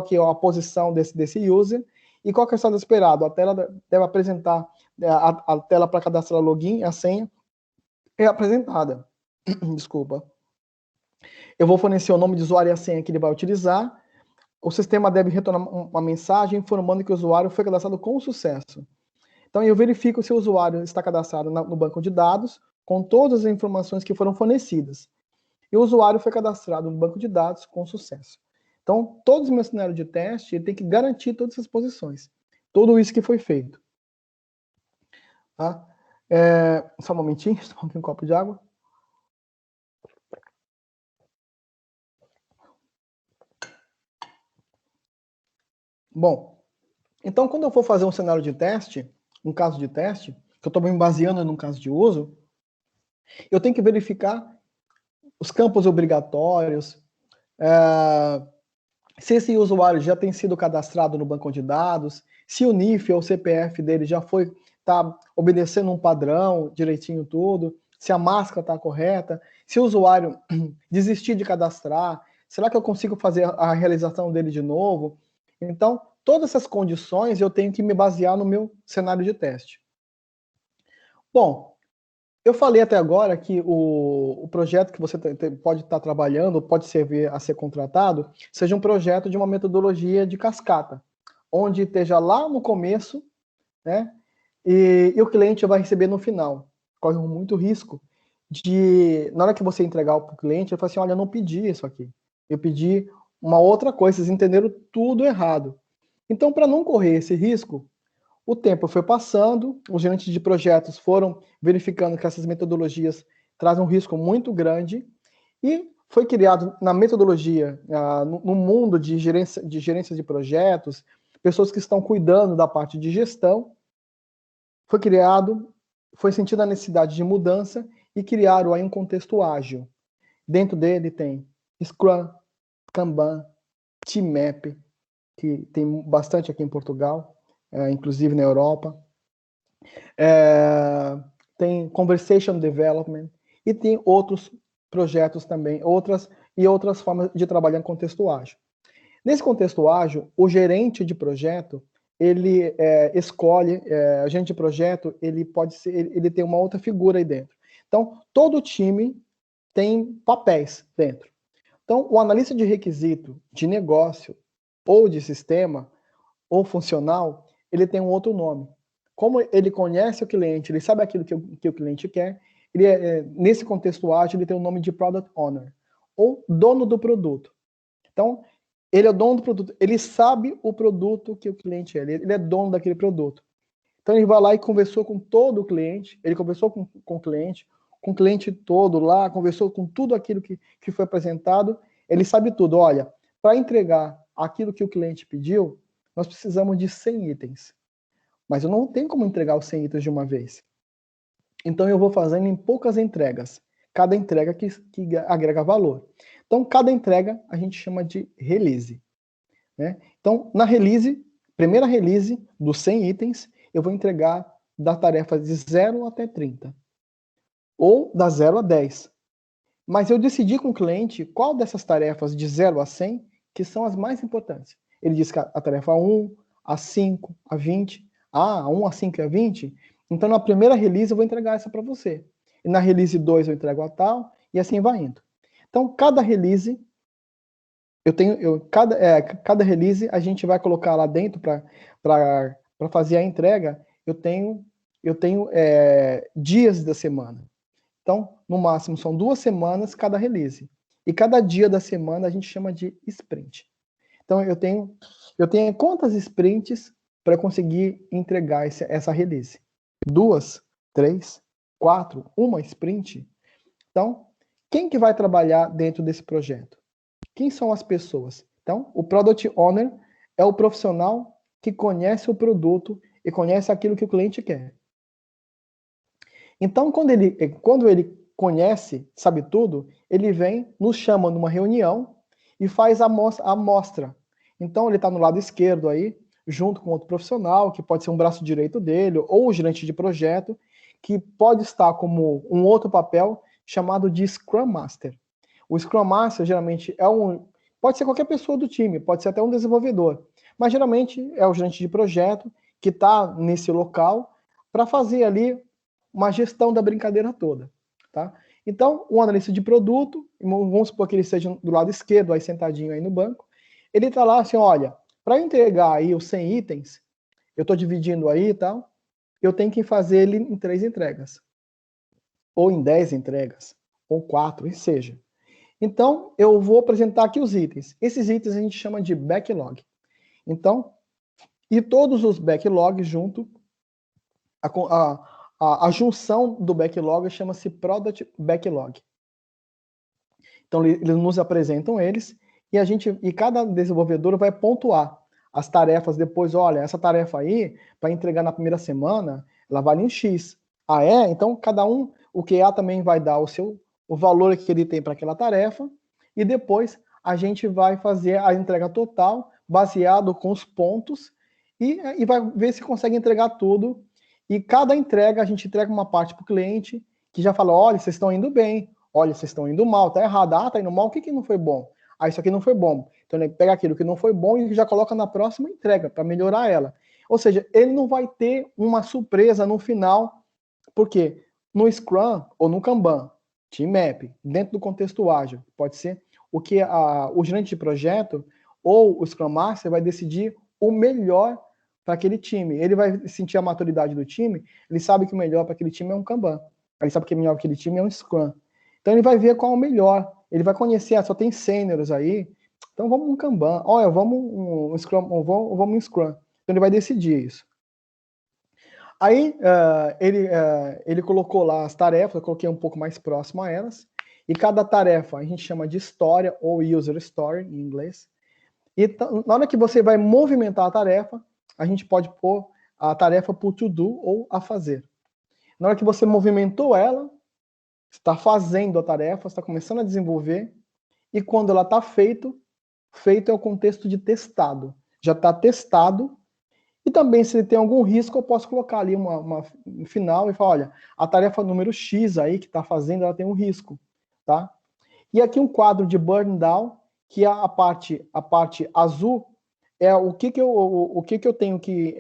que é a posição desse user e qual que é o estado esperado. A tela deve apresentar a tela para cadastrar login, a senha é apresentada. Desculpa. Eu vou fornecer o nome de usuário e a senha que ele vai utilizar. O sistema deve retornar uma mensagem informando que o usuário foi cadastrado com sucesso. Então, eu verifico se o usuário está cadastrado no banco de dados com todas as informações que foram fornecidas. E o usuário foi cadastrado no banco de dados com sucesso. Então, todos os meus cenários de teste tem que garantir todas essas posições. Tudo isso que foi feito. Tá? Só um momentinho, estou tomando um copo de água. Bom, então quando eu for fazer um cenário de teste, um caso de teste, que eu estou me baseando num caso de uso, eu tenho que verificar os campos obrigatórios, se esse usuário já tem sido cadastrado no banco de dados, se o NIF ou o CPF dele já tá obedecendo um padrão direitinho tudo, se a máscara está correta, se o usuário desistir de cadastrar, será que eu consigo fazer a realização dele de novo? Então, todas essas condições eu tenho que me basear no meu cenário de teste. Bom, eu falei até agora que o projeto que você pode estar trabalhando, pode servir a ser contratado, seja um projeto de uma metodologia de cascata, onde esteja lá no começo, né, e o cliente vai receber no final. Corre muito risco de, na hora que você entregar para o cliente, ele fala assim, olha, eu não pedi isso aqui, eu pedi uma outra coisa, vocês entenderam tudo errado. Então, para não correr esse risco, o tempo foi passando, os gerentes de projetos foram verificando que essas metodologias trazem um risco muito grande e foi criado na metodologia, no mundo de gerência de projetos, pessoas que estão cuidando da parte de gestão, foi sentida a necessidade de mudança e criaram aí um contexto ágil. Dentro dele tem Scrum, Kanban, Teammap, que tem bastante aqui em Portugal, inclusive na Europa. Tem Conversation Development e tem outros projetos também, outras formas de trabalhar em contexto ágil. Nesse contexto ágil, o gerente de projeto, ele escolhe, o gerente de projeto, ele tem uma outra figura aí dentro. Então, todo time tem papéis dentro. Então, o analista de requisito de negócio ou de sistema ou funcional, ele tem um outro nome. Como ele conhece o cliente, ele sabe aquilo que o cliente quer, nesse contexto ágil, ele tem o nome de Product Owner, ou dono do produto. Então, ele é o dono do produto, ele sabe o produto que o cliente é, ele é dono daquele produto. Então, ele vai lá e conversou com todo o cliente, ele conversou com o cliente todo lá, conversou com tudo aquilo que foi apresentado, ele sabe tudo. Olha, para entregar aquilo que o cliente pediu, nós precisamos de 100 itens. Mas eu não tenho como entregar os 100 itens de uma vez. Então eu vou fazendo em poucas entregas. Cada entrega que agrega valor. Então cada entrega a gente chama de release. Né? Então na release, primeira release dos 100 itens, eu vou entregar da tarefa de 0 até 30. Ou da 0 a 10. Mas eu decidi com o cliente qual dessas tarefas de 0 a 100 que são as mais importantes. Ele disse que a tarefa 1, a 5, a 20, a 1, a 5 e a 20, então na primeira release eu vou entregar essa para você. E na release 2 eu entrego a tal, e assim vai indo. Então, cada release, cada release a gente vai colocar lá dentro para fazer a entrega, eu tenho dias da semana. Então, no máximo, são 2 semanas cada release. E cada dia da semana a gente chama de sprint. Então, eu tenho quantas sprints para conseguir entregar essa release? 2, 3, 4, uma sprint? Então, quem que vai trabalhar dentro desse projeto? Quem são as pessoas? Então, o Product Owner é o profissional que conhece o produto e conhece aquilo que o cliente quer. Então, quando ele conhece, sabe tudo, ele vem, nos chama numa reunião e faz a amostra. Então, ele está no lado esquerdo aí, junto com outro profissional, que pode ser um braço direito dele, ou o gerente de projeto, que pode estar como um outro papel chamado de Scrum Master. O Scrum Master, geralmente, pode ser qualquer pessoa do time, pode ser até um desenvolvedor, mas geralmente é o gerente de projeto que está nesse local para fazer ali uma gestão da brincadeira toda, tá? Então, o analista de produto, vamos supor que ele seja do lado esquerdo, aí sentadinho aí no banco, ele tá lá assim, olha, para entregar aí os 100 itens, eu estou dividindo aí e tal, eu tenho que fazer ele em 3 entregas, ou em 10 entregas, ou 4, e seja. Então, eu vou apresentar aqui os itens. Esses itens a gente chama de backlog. Então, e todos os backlogs junto, a junção do backlog chama-se Product Backlog. Então, eles nos apresentam eles e cada desenvolvedor vai pontuar as tarefas depois. Olha, essa tarefa aí, para entregar na primeira semana, ela vale um X. Ah, é? Então, cada o QA também vai dar o valor que ele tem para aquela tarefa e depois a gente vai fazer a entrega total, baseado com os pontos, e vai ver se consegue entregar tudo. E cada entrega, a gente entrega uma parte para o cliente, que já fala, olha, vocês estão indo bem, olha, vocês estão indo mal, tá errado, tá indo mal, o que não foi bom? Isso aqui não foi bom. Então ele pega aquilo que não foi bom e já coloca na próxima entrega, para melhorar ela. Ou seja, ele não vai ter uma surpresa no final, porque no Scrum ou no Kanban, Team Map, dentro do contexto ágil, pode ser o que o gerente de projeto ou o Scrum Master vai decidir o melhor para aquele time. Ele vai sentir a maturidade do time, ele sabe que o melhor para aquele time é um Kanban, ele sabe que o melhor para aquele time é um Scrum. Então ele vai ver qual é o melhor, ele vai conhecer, só tem sêniores aí, então vamos um Kanban, olha, vamos um Scrum, vamos um Scrum. Então ele vai decidir isso. Aí ele colocou lá as tarefas, eu coloquei um pouco mais próximo a elas, e cada tarefa a gente chama de história, ou user story em inglês. E na hora que você vai movimentar a tarefa, a gente pode pôr a tarefa por to do ou a fazer. Na hora que você movimentou ela, você está fazendo a tarefa, está começando a desenvolver, e quando ela está feito é o contexto de testado. Já está testado, e também se ele tem algum risco, eu posso colocar ali no final e falar, olha, a tarefa número X aí que está fazendo, ela tem um risco, tá? E aqui um quadro de burn down, que a parte azul é o que eu tenho que,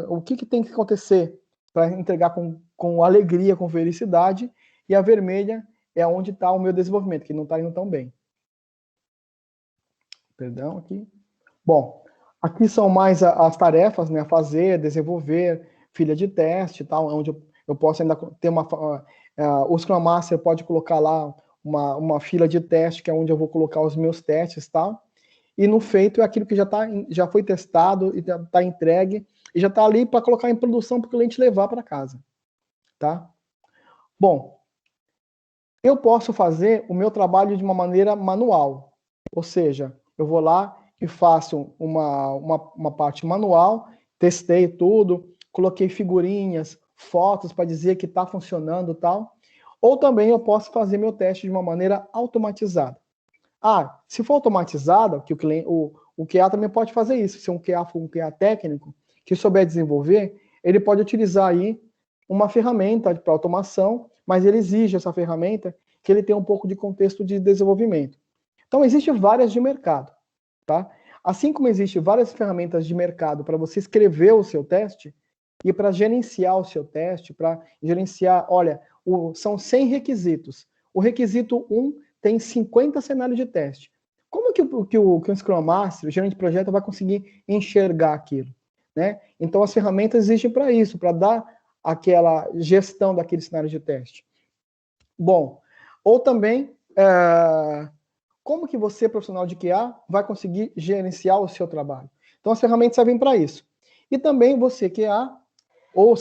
o que tem que acontecer para entregar com alegria, com felicidade, e a vermelha é onde está o meu desenvolvimento, que não está indo tão bem. Perdão, aqui. Bom, aqui são mais as tarefas, né? Fazer, desenvolver, filha de teste, tal, onde eu posso ainda ter o Scrum Master pode colocar lá uma fila de teste, que é onde eu vou colocar os meus testes, tal. E no feito é aquilo que já foi testado e está entregue e já está ali para colocar em produção para o cliente levar para casa, tá? Bom, eu posso fazer o meu trabalho de uma maneira manual, ou seja, eu vou lá e faço uma parte manual, testei tudo, coloquei figurinhas, fotos para dizer que está funcionando e tal. Ou também eu posso fazer meu teste de uma maneira automatizada. Se for automatizada, que o QA também pode fazer isso. Se um QA for um QA técnico, que souber desenvolver, ele pode utilizar aí uma ferramenta para automação, mas ele exige essa ferramenta que ele tenha um pouco de contexto de desenvolvimento. Então, existem várias de mercado, tá? Assim como existem várias ferramentas de mercado para você escrever o seu teste e para gerenciar o seu teste, para gerenciar, olha, são 100 requisitos. O requisito 1 tem 50 cenários de teste. Como que o Scrum Master, o gerente de projeto, vai conseguir enxergar aquilo, né? Então, as ferramentas existem para isso, para dar aquela gestão daquele cenário de teste. Bom, ou também, como que você, profissional de QA, vai conseguir gerenciar o seu trabalho? Então, as ferramentas servem para isso. E também você, QA, ou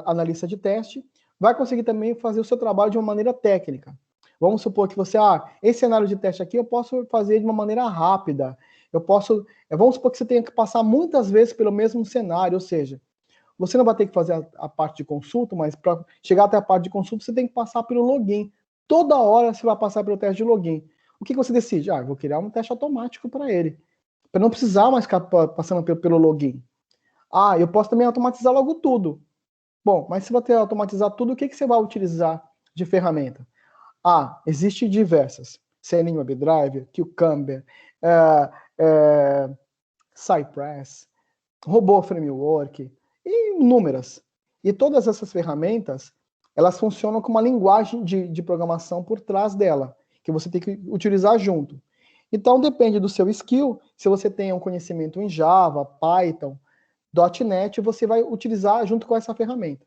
analista de teste, vai conseguir também fazer o seu trabalho de uma maneira técnica. Vamos supor que você, esse cenário de teste aqui eu posso fazer de uma maneira rápida. Vamos supor que você tenha que passar muitas vezes pelo mesmo cenário, ou seja, você não vai ter que fazer a parte de consulta, mas para chegar até a parte de consulta, você tem que passar pelo login. Toda hora você vai passar pelo teste de login. O que você decide? Eu vou criar um teste automático para ele, para não precisar mais ficar passando pelo login. Eu posso também automatizar logo tudo. Bom, mas se você automatizar tudo, o que você vai utilizar de ferramenta? Existem diversas. Selenium WebDriver, Cucumber, Cypress, Robot Framework, e inúmeras. E todas essas ferramentas, elas funcionam com uma linguagem de programação por trás dela, que você tem que utilizar junto. Então, depende do seu skill, se você tem um conhecimento em Java, Python, .NET, você vai utilizar junto com essa ferramenta.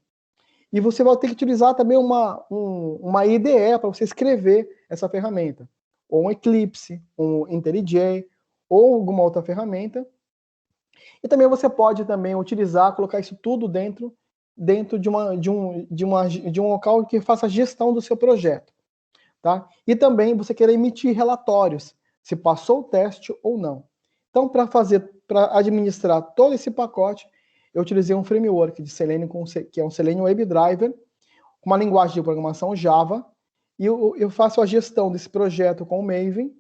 E você vai ter que utilizar também uma IDE para você escrever essa ferramenta. Ou um Eclipse, um IntelliJ, ou alguma outra ferramenta. E também você pode também utilizar, colocar isso tudo dentro de um local que faça a gestão do seu projeto. Tá? E também você quer emitir relatórios, se passou o teste ou não. Então, para administrar todo esse pacote, eu utilizei um framework de Selenium, que é um Selenium WebDriver, uma linguagem de programação Java, e eu faço a gestão desse projeto com o Maven,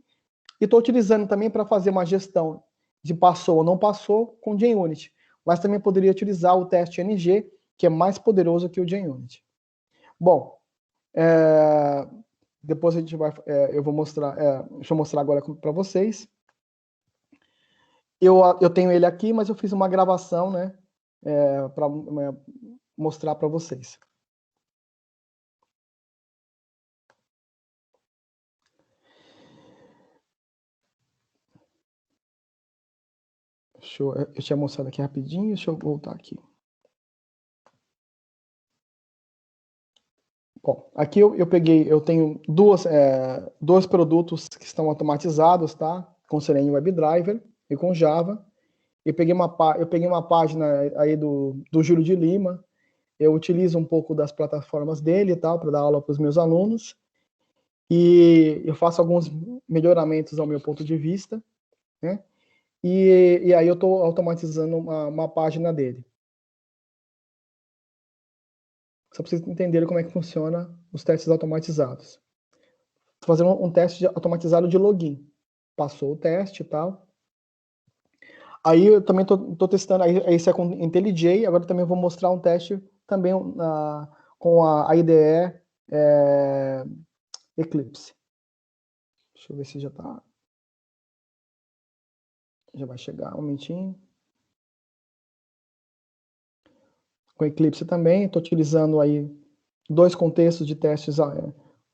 E estou utilizando também para fazer uma gestão de passou ou não passou com o JUnit. Mas também poderia utilizar o teste NG, que é mais poderoso que o JUnit. Bom, depois a gente vai, eu vou mostrar, deixa eu mostrar agora para vocês. Eu tenho ele aqui, mas eu fiz uma gravação, né, para mostrar para vocês. Eu tinha mostrado aqui rapidinho, deixa eu voltar aqui. Bom, aqui eu tenho dois produtos que estão automatizados, tá? Com Selenium WebDriver e com Java. Eu peguei uma página aí do Júlio de Lima. Eu utilizo um pouco das plataformas dele, tá? Para dar aula para os meus alunos. E eu faço alguns melhoramentos ao meu ponto de vista, né? E aí eu estou automatizando uma página dele. Só para vocês entenderem como é que funciona os testes automatizados. Estou fazendo um teste automatizado de login. Passou o teste e tal. Aí eu também estou testando, aí isso é com IntelliJ, agora também vou mostrar um teste também com a IDE Eclipse. Deixa eu ver se já está. Já vai chegar, um momentinho. Com Eclipse também, estou utilizando aí dois contextos de testes,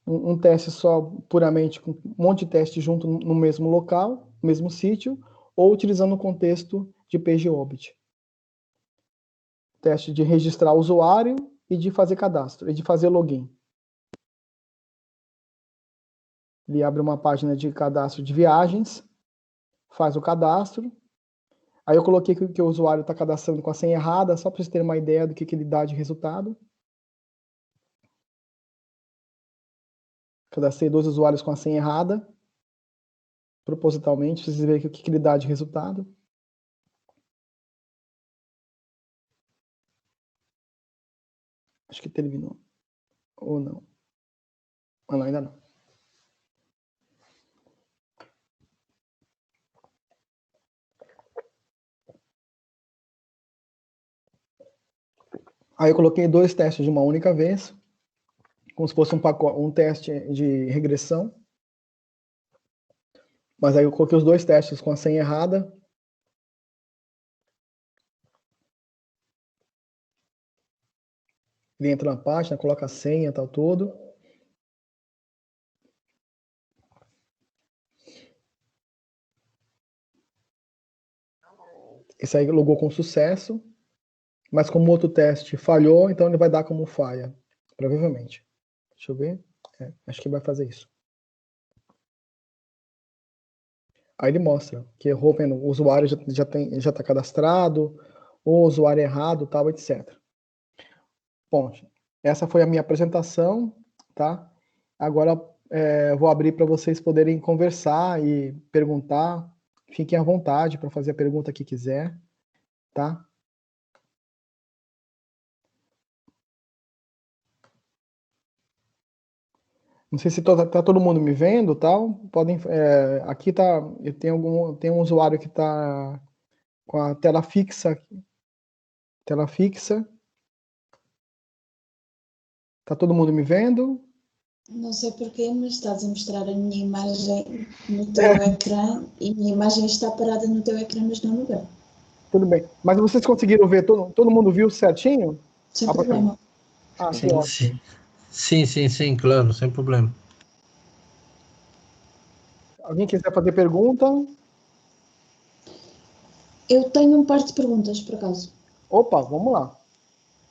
um teste só puramente com um monte de teste junto no mesmo local, no mesmo sítio, ou utilizando o contexto de PageObit. Teste de registrar o usuário e de fazer cadastro, e de fazer login. Ele abre uma página de cadastro de viagens, faz o cadastro. Aí eu coloquei que o usuário está cadastrando com a senha errada, só para vocês terem uma ideia do que ele dá de resultado. Cadastrei 2 usuários com a senha errada, propositalmente, para vocês verem o que ele dá de resultado. Acho que terminou. Ou não. Ah, não, ainda não. Aí eu coloquei 2 testes de uma única vez, como se fosse um teste de regressão. Mas aí eu coloquei os 2 testes com a senha errada. Ele entra na página, coloca a senha, tal, tudo. Esse aí logou com sucesso, mas como o outro teste falhou, então ele vai dar como falha, provavelmente. Deixa eu ver. Acho que vai fazer isso. Aí ele mostra que errou, o usuário já está cadastrado, ou o usuário errado, tal, etc. Bom, essa foi a minha apresentação, tá? Agora vou abrir para vocês poderem conversar e perguntar. Fiquem à vontade para fazer a pergunta que quiser, tá? Não sei se tá todo mundo me vendo, tal. Podem, aqui tá, eu tenho um usuário que está com a tela fixa. Tela fixa. Tá todo mundo me vendo? Não sei porquê, mas estás a mostrar a minha imagem no teu ecrã e a minha imagem está parada no teu ecrã, mas não no meu. Tudo bem. Mas vocês conseguiram ver? Todo mundo viu certinho? Sem problema. Que ótimo. Sim, claro, sem problema. Alguém quiser fazer pergunta? Eu tenho um par de perguntas, por acaso. Opa, vamos lá.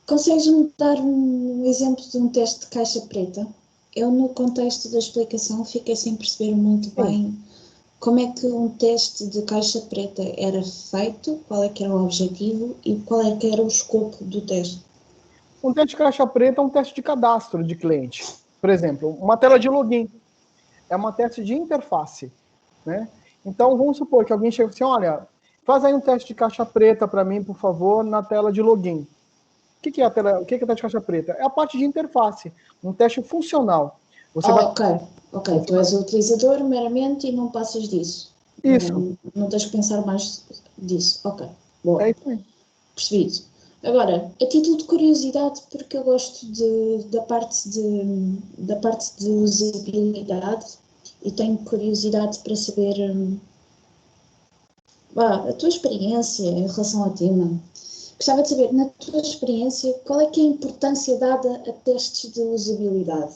Consegues-me dar um exemplo de um teste de caixa preta? Eu, no contexto da explicação, fiquei sem perceber muito bem como é que um teste de caixa preta era feito, qual é que era o objetivo e qual é que era o escopo do teste. Um teste de caixa preta é um teste de cadastro de cliente. Por exemplo, uma tela de login. É uma teste de interface, né? Então, vamos supor que alguém chega assim, olha, faz aí um teste de caixa preta para mim, por favor, na tela de login. O que é a tela? O que é a teste de caixa preta? É a parte de interface, um teste funcional. Você vai... ok. Tu és o utilizador meramente e não passas disso. Isso. Não tens que pensar mais disso. Ok, boa. É isso aí. Percebido. Agora, a título de curiosidade, porque eu gosto da parte de usabilidade e tenho curiosidade para saber a tua experiência em relação ao tema. Gostava de saber, na tua experiência, qual é que é a importância dada a testes de usabilidade?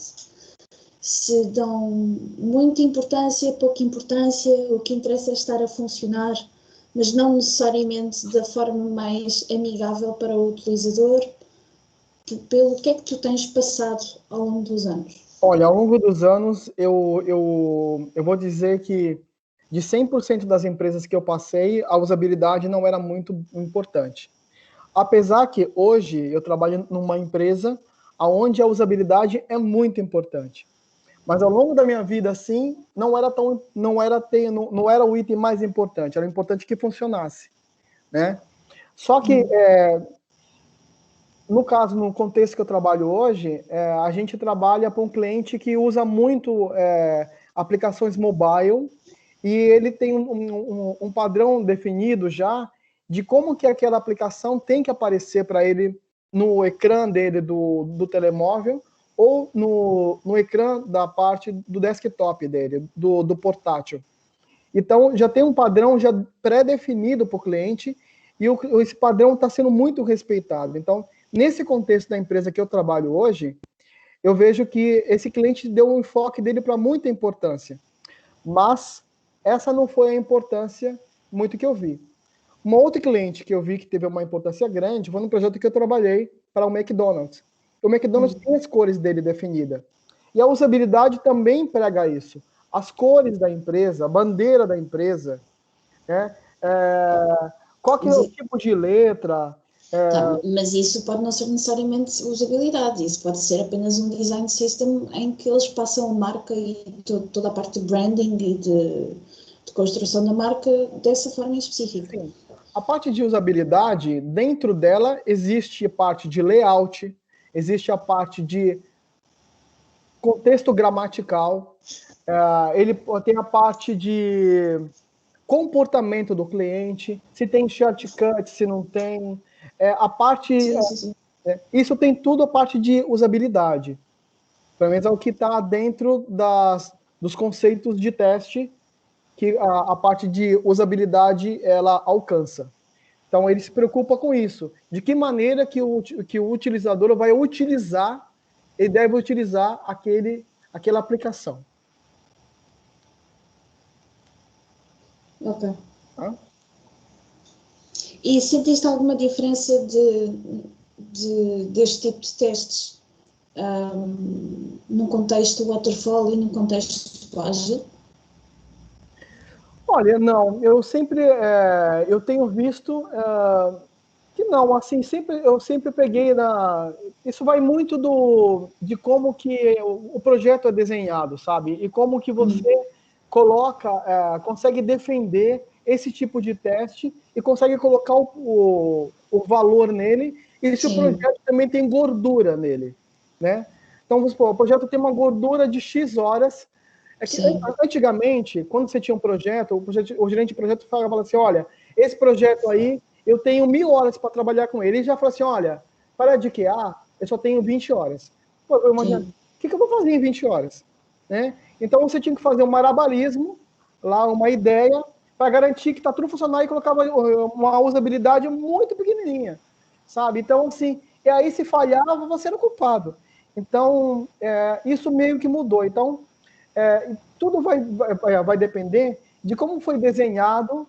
Se dão muita importância, pouca importância, o que interessa é estar a funcionar, mas não necessariamente da forma mais amigável para o utilizador. Pelo que é que tu tens passado ao longo dos anos? Olha, ao longo dos anos, eu vou dizer que de 100% das empresas que eu passei, a usabilidade não era muito importante. Apesar que hoje eu trabalho numa empresa onde a usabilidade é muito importante. Mas ao longo da minha vida, assim, não era o item mais importante, era importante que funcionasse, né? Só que, no caso, no contexto que eu trabalho hoje, a gente trabalha para um cliente que usa muito aplicações mobile e ele tem um padrão definido já de como que aquela aplicação tem que aparecer para ele no ecrã dele do telemóvel ou no ecrã da parte do desktop dele, do portátil. Então, já tem um padrão já pré-definido para o cliente e esse padrão está sendo muito respeitado. Então, nesse contexto da empresa que eu trabalho hoje, eu vejo que esse cliente deu um enfoque dele para muita importância. Mas essa não foi a importância muito que eu vi. Um outro cliente que eu vi que teve uma importância grande foi no projeto que eu trabalhei para o McDonald's. O McDonald's tem as cores dele definidas. E a usabilidade também prega isso. As cores da empresa, a bandeira da empresa, né? Qual que é o tipo de letra. Mas isso pode não ser necessariamente usabilidade, isso pode ser apenas um design system em que eles passam a marca e toda a parte de branding e de construção da marca dessa forma em específico. Sim. A parte de usabilidade, dentro dela existe a parte de layout, existe a parte de contexto gramatical, ele tem a parte de comportamento do cliente, se tem shortcut, se não tem, a parte... Sim. Isso tem tudo a parte de usabilidade. Pelo menos é o que está dentro dos conceitos de teste que a parte de usabilidade ela alcança. Então, ele se preocupa com isso. De que maneira que o utilizador vai utilizar, ele deve utilizar aquela aplicação. Ok. Tá? E sentiste alguma diferença deste tipo de testes num contexto waterfall e num contexto ágil? Olha, não, eu tenho visto que não, assim, eu sempre peguei isso vai muito de como que o projeto é desenhado, sabe? E como que você consegue defender esse tipo de teste e consegue colocar o valor nele e se o projeto também tem gordura nele, né? Então, vamos supor, o projeto tem uma gordura de X horas. Antigamente, quando você tinha um projeto, o gerente de projeto falava assim, olha, esse projeto aí, eu tenho 1000 horas para trabalhar com ele. Ele já falou assim, olha, para de QA, eu só tenho 20 horas. Pô, eu imagino, o que eu vou fazer em 20 horas? Né? Então, você tinha que fazer um malabarismo, lá uma ideia, para garantir que está tudo funcionando e colocava uma usabilidade muito pequenininha, sabe? Então, assim, e aí se falhava, você era o culpado. Então, isso meio que mudou. Então, tudo vai depender de como foi desenhado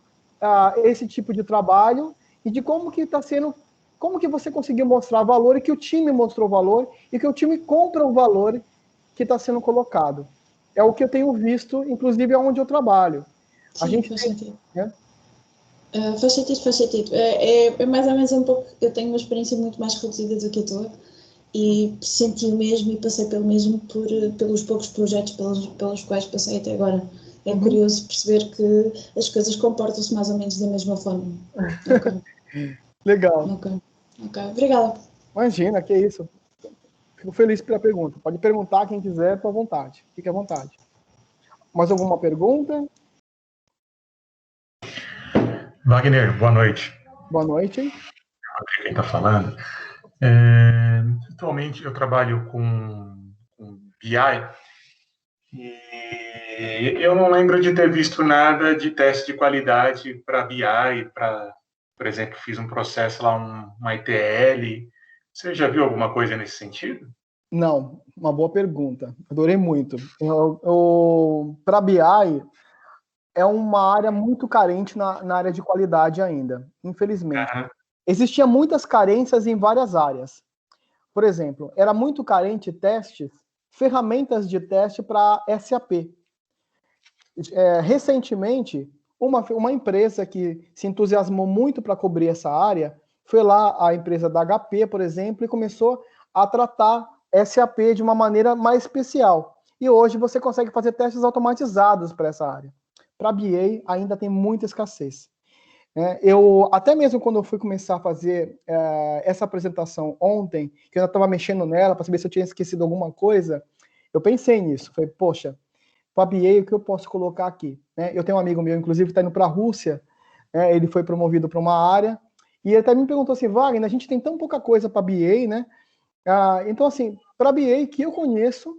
esse tipo de trabalho e de como que está sendo, como que você conseguiu mostrar valor e que o time mostrou valor e que o time compra o valor que está sendo colocado. É o que eu tenho visto, inclusive, onde eu trabalho. Sim, faz sentido. Faz sentido. É mais ou menos um pouco, eu tenho uma experiência muito mais reduzida do que a tua e senti o mesmo e passei pelo mesmo pelos poucos projetos pelos quais passei até agora. É curioso perceber que as coisas comportam-se mais ou menos da mesma forma. Legal. Ok, obrigada. Imagina, que isso. Fico feliz pela pergunta. Pode perguntar quem quiser, à vontade. Fique à vontade. Mais alguma pergunta? Wagner, boa noite. Boa noite. Quem está falando? Atualmente eu trabalho com BI e eu não lembro de ter visto nada de teste de qualidade para BI, por exemplo, fiz um processo lá, uma ETL. Você já viu alguma coisa nesse sentido? Não, uma boa pergunta. Adorei muito. Para BI, é uma área muito carente na área de qualidade ainda, infelizmente. Uhum. Existiam muitas carências em várias áreas. Por exemplo, era muito carente testes, ferramentas de teste para SAP. Recentemente, uma empresa que se entusiasmou muito para cobrir essa área foi lá a empresa da HP, por exemplo, e começou a tratar SAP de uma maneira mais especial. E hoje você consegue fazer testes automatizados para essa área. Para BA ainda tem muita escassez. Eu, até mesmo quando eu fui começar a fazer essa apresentação ontem, que eu já estava mexendo nela para saber se eu tinha esquecido alguma coisa, eu pensei nisso. Falei, poxa, para BA, o que eu posso colocar aqui? Eu tenho um amigo meu, inclusive, que está indo para a Rússia, ele foi promovido para uma área, e ele até me perguntou assim, Wagner, a gente tem tão pouca coisa para BA, né? Então, assim, para BA que eu conheço,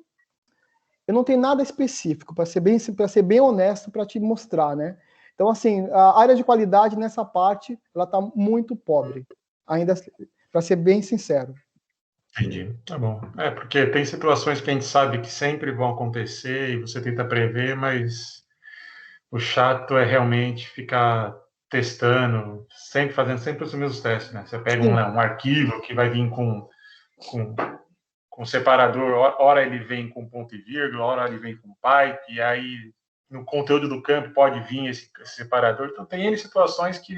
eu não tenho nada específico, para ser bem honesto, para te mostrar, né? Então, assim, a área de qualidade nessa parte, ela está muito pobre, ainda, para ser bem sincero. Entendi, tá bom. Porque tem situações que a gente sabe que sempre vão acontecer e você tenta prever, mas o chato é realmente ficar testando, sempre fazendo sempre os mesmos testes, né? Você pega um arquivo que vai vir com separador, ora ele vem com ponto e vírgula, ora ele vem com pipe, e aí no conteúdo do campo pode vir esse separador. Então tem N situações que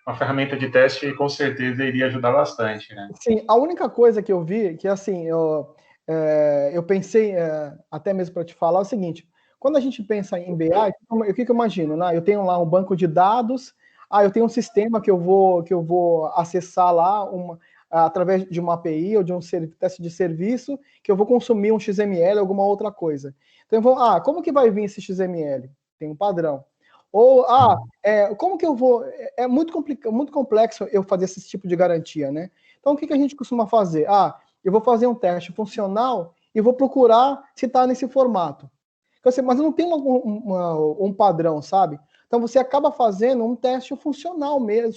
uma ferramenta de teste com certeza iria ajudar bastante, né? Sim, a única coisa que eu vi, que assim, eu pensei, até mesmo para te falar, é o seguinte, quando a gente pensa em BI, o que eu imagino? Né? Eu tenho lá um banco de dados, eu tenho um sistema que eu vou acessar lá, através de uma API ou de um teste de serviço, que eu vou consumir um XML, alguma outra coisa. Então eu vou, como que vai vir esse XML? Tem um padrão. Ou, como que eu vou... É muito complexo eu fazer esse tipo de garantia, né? Então, o que a gente costuma fazer? Eu vou fazer um teste funcional e vou procurar se está nesse formato. Mas eu não tenho um padrão, sabe? Então, você acaba fazendo um teste funcional mesmo,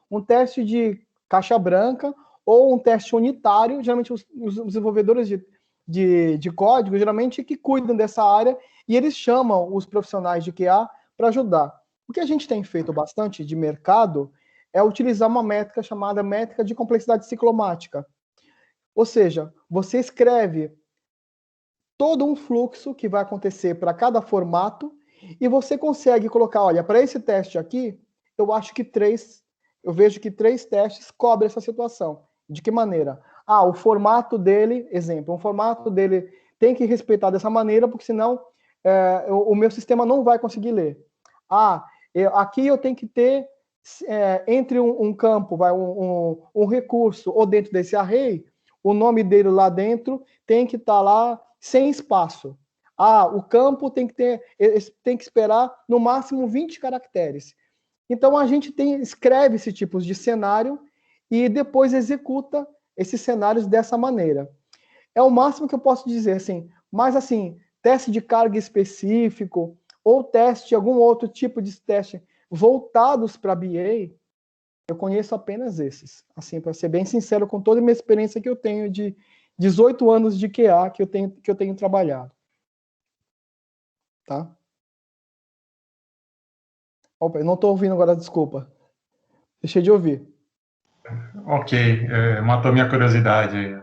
um teste de caixa branca ou um teste unitário. Geralmente, os desenvolvedores de código, geralmente, que cuidam dessa área, e eles chamam os profissionais de QA para ajudar. O que a gente tem feito bastante de mercado é utilizar uma métrica chamada métrica de complexidade ciclomática. Ou seja, você escreve todo um fluxo que vai acontecer para cada formato e você consegue colocar, olha, para esse teste aqui, eu vejo que 3 testes cobrem essa situação. De que maneira? O formato dele, exemplo, o formato dele tem que respeitar dessa maneira, porque senão o meu sistema não vai conseguir ler. Aqui eu tenho que ter entre um campo, um recurso, ou dentro desse array, o nome dele lá dentro tem que estar lá sem espaço. O campo tem que esperar no máximo 20 caracteres. Então a gente escreve esse tipo de cenário e depois executa esses cenários dessa maneira. É o máximo que eu posso dizer, assim. Mas assim, teste de carga específico ou teste, algum outro tipo de teste voltados para BA, eu conheço apenas esses. Assim, para ser bem sincero, com toda a minha experiência que eu tenho de 18 anos de QA que eu tenho trabalhado. Tá? Opa, eu não estou ouvindo agora, desculpa. Deixei de ouvir. Ok, matou minha curiosidade aí.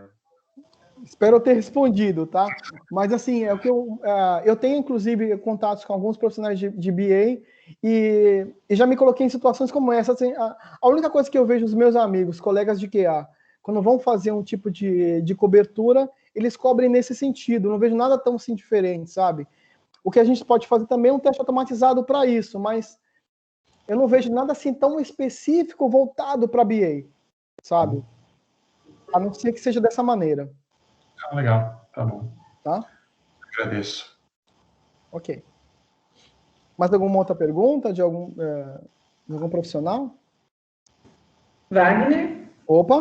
Espero ter respondido, tá? Mas, assim, é o que eu tenho, inclusive, contatos com alguns profissionais de BA e já me coloquei em situações como essa. Assim, a única coisa que eu vejo os meus amigos, colegas de QA, quando vão fazer um tipo de cobertura, eles cobrem nesse sentido. Não vejo nada tão assim, diferente, sabe? O que a gente pode fazer também é um teste automatizado para isso, mas eu não vejo nada assim tão específico voltado para BA, sabe? A não ser que seja dessa maneira. Ah, legal, tá bom. Tá? Agradeço. Ok. Mais alguma outra pergunta de algum profissional? Wagner, Opa!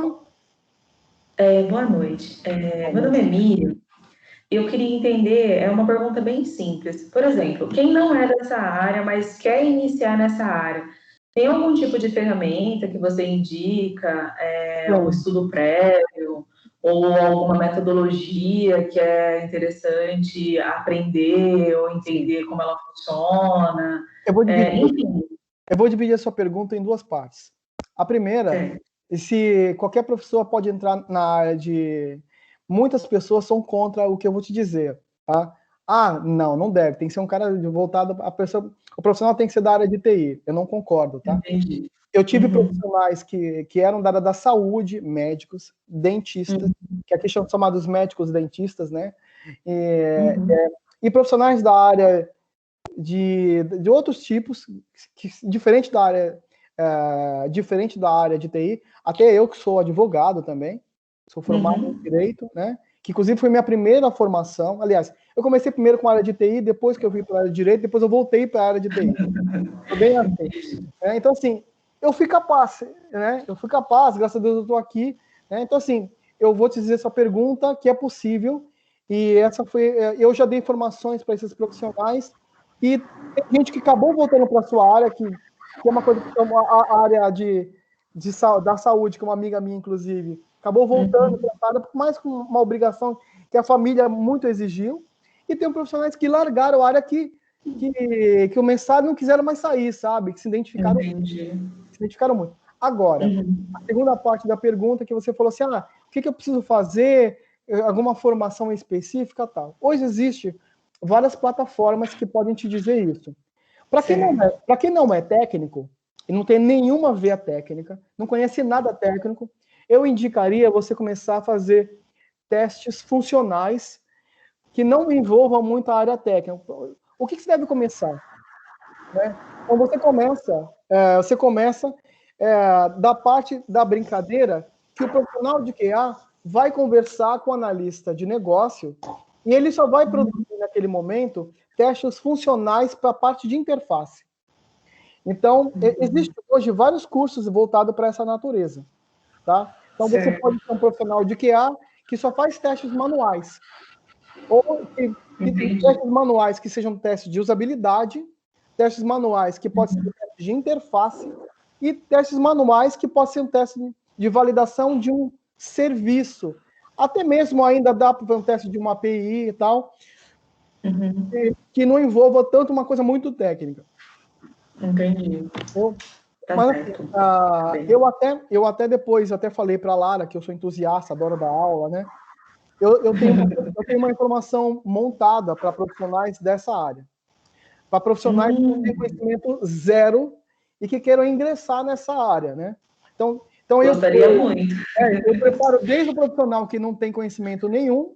boa noite. Boa Meu nome é noite. Miriam. Eu queria entender, é uma pergunta bem simples. Por exemplo, quem não é dessa área, mas quer iniciar nessa área, tem algum tipo de ferramenta que você indica, um Sim. estudo prévio, ou alguma metodologia que é interessante aprender ou Sim. entender como ela funciona? Eu vou dividir, Enfim, eu vou dividir a sua pergunta em duas partes. A primeira, certo. se qualquer professor pode entrar na área de... Muitas pessoas são contra o que eu vou te dizer, tá? Ah, não deve. Tem que ser um cara voltado... O profissional tem que ser da área de TI. Eu não concordo, tá? Entendi. Eu tive Uhum. profissionais que eram da área da saúde, médicos, dentistas, que aqui são chamados médicos dentistas, né? Uhum. E profissionais da área de outros tipos, diferente da área de TI, até eu que sou advogado também, sou formado em Uhum. Direito, né? Que inclusive foi minha primeira formação. Aliás, eu comecei primeiro com a área de TI, depois que eu vim para a área de Direito, depois eu voltei para a área de TI. Foi bem assim. Então, assim, eu fui capaz, né? Eu fui capaz, graças a Deus eu estou aqui. Né? Então, assim, eu vou te dizer essa pergunta, que é possível, e essa foi... Eu já dei informações para esses profissionais, e tem gente que acabou voltando para a sua área, que é uma coisa que chama a área da saúde, que uma amiga minha, inclusive, acabou voltando para a área, mais com uma obrigação que a família muito exigiu, e tem profissionais que largaram a área que o mensageiro não quiseram mais sair, sabe? Que se identificaram Entendi. muito. Agora, Uhum. a segunda parte da pergunta que você falou assim, o que eu preciso fazer? Alguma formação específica, tal. Hoje existe várias plataformas que podem te dizer isso. Para quem não é técnico e não tem nenhuma veia técnica, não conhece nada técnico, eu indicaria você começar a fazer testes funcionais que não envolvam muito a área técnica. O que você deve começar? Né? Então você começa da parte da brincadeira que o profissional de QA vai conversar com o analista de negócio e ele só vai produzir naquele momento testes funcionais para a parte de interface. Então, existem hoje vários cursos voltados para essa natureza. Tá? Então, você Certo. pode ser um profissional de QA que só faz testes manuais. Ou testes manuais que sejam testes de usabilidade, testes manuais que podem ser testes de interface e testes manuais que podem ser um teste de validação de um serviço. Até mesmo ainda dá para fazer um teste de uma API e tal, que não envolva tanto uma coisa muito técnica. Entendi. Tá Mas certo. assim, eu até depois até falei para a Lara que eu sou entusiasta, adoro dar aula, né? Eu tenho uma informação montada para profissionais dessa área. Para profissionais que não têm conhecimento zero e que queiram ingressar nessa área, né? Então Gostaria muito. eu preparo desde o profissional que não tem conhecimento nenhum,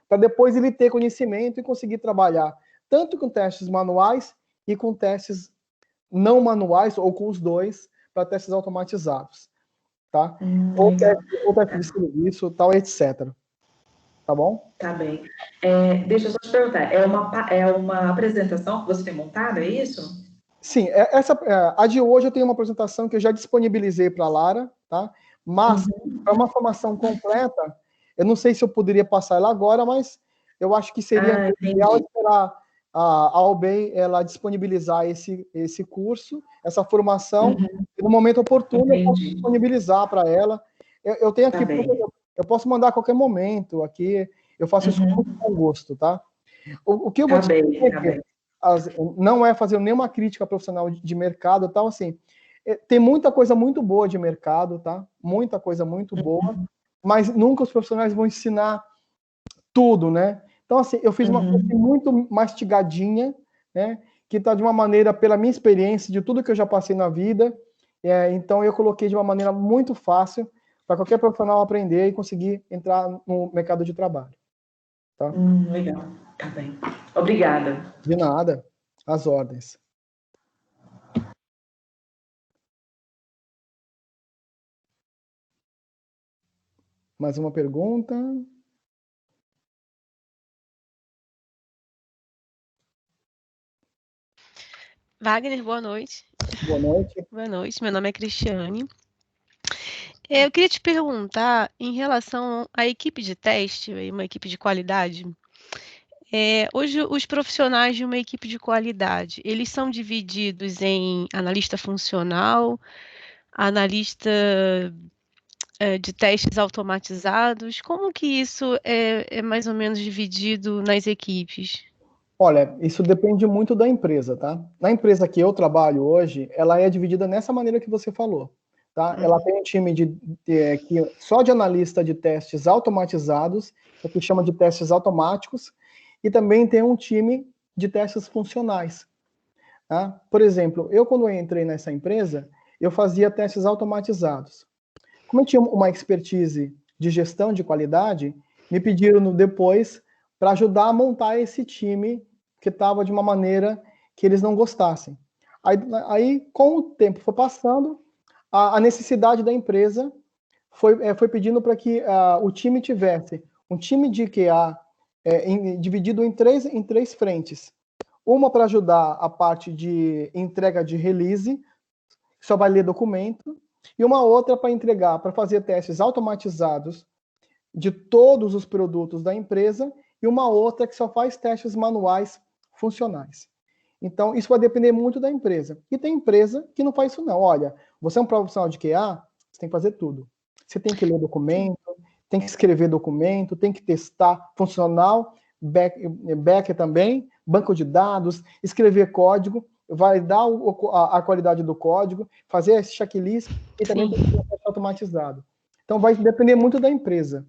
para depois ele ter conhecimento e conseguir trabalhar tanto com testes manuais e com testes não manuais, ou com os dois, para testes automatizados, tá? Ou Legal. teste de serviço, tal, etc. Tá bom? Tá bem. Deixa eu só te perguntar, é uma apresentação que você tem montada, é isso? Sim, a de hoje eu tenho uma apresentação que eu já disponibilizei para a Lara, tá? Mas, para uma formação completa, eu não sei se eu poderia passar ela agora, mas eu acho que seria ideal Entendi. esperar a Albem ela disponibilizar esse curso, essa formação, e no momento oportuno eu posso Entendi. disponibilizar para ela. Eu tenho Tá aqui, bem. eu posso mandar a qualquer momento aqui, eu faço isso com muito bom gosto, tá? O que eu vou Tá te bem, dizer é tá que bem. não é fazer nenhuma crítica profissional de mercado, tal, assim, tem muita coisa muito boa de mercado, tá? Muita coisa muito boa, mas nunca os profissionais vão ensinar tudo, né? Então, assim, eu fiz uma coisa muito mastigadinha, né? Que tá de uma maneira, pela minha experiência, de tudo que eu já passei na vida, então eu coloquei de uma maneira muito fácil para qualquer profissional aprender e conseguir entrar no mercado de trabalho, tá? Legal. Tá bem. Obrigada. De nada, às ordens. Mais uma pergunta? Wagner, boa noite. Boa noite. Boa noite, meu nome é Cristiane. Eu queria te perguntar em relação à equipe de teste, uma equipe de qualidade. Hoje, os profissionais de uma equipe de qualidade, eles são divididos em analista funcional, analista de testes automatizados. Como que isso é mais ou menos dividido nas equipes? Olha, isso depende muito da empresa, tá? Na empresa que eu trabalho hoje, ela é dividida nessa maneira que você falou, tá? Ela tem um time só de analista de testes automatizados, o que chama de testes automáticos, e também tem um time de testes funcionais, tá? Por exemplo, quando eu entrei nessa empresa, eu fazia testes automatizados. Como eu tinha uma expertise de gestão de qualidade, me pediram depois para ajudar a montar esse time que estava de uma maneira que eles não gostassem. Aí com o tempo foi passando, a necessidade da empresa foi pedindo para que o time tivesse um time de QA dividido em três frentes. Uma para ajudar a parte de entrega de release, só vai ler documento, e uma outra para fazer testes automatizados de todos os produtos da empresa, e uma outra que só faz testes manuais funcionais. Então, isso vai depender muito da empresa. E tem empresa que não faz isso não. Olha, você é um profissional de QA, você tem que fazer tudo. Você tem que ler documento, tem que escrever documento, tem que testar funcional, back também, banco de dados, escrever código, validar a qualidade do código, fazer esse checklist e também tem que ter teste automatizado. Então, vai depender muito da empresa.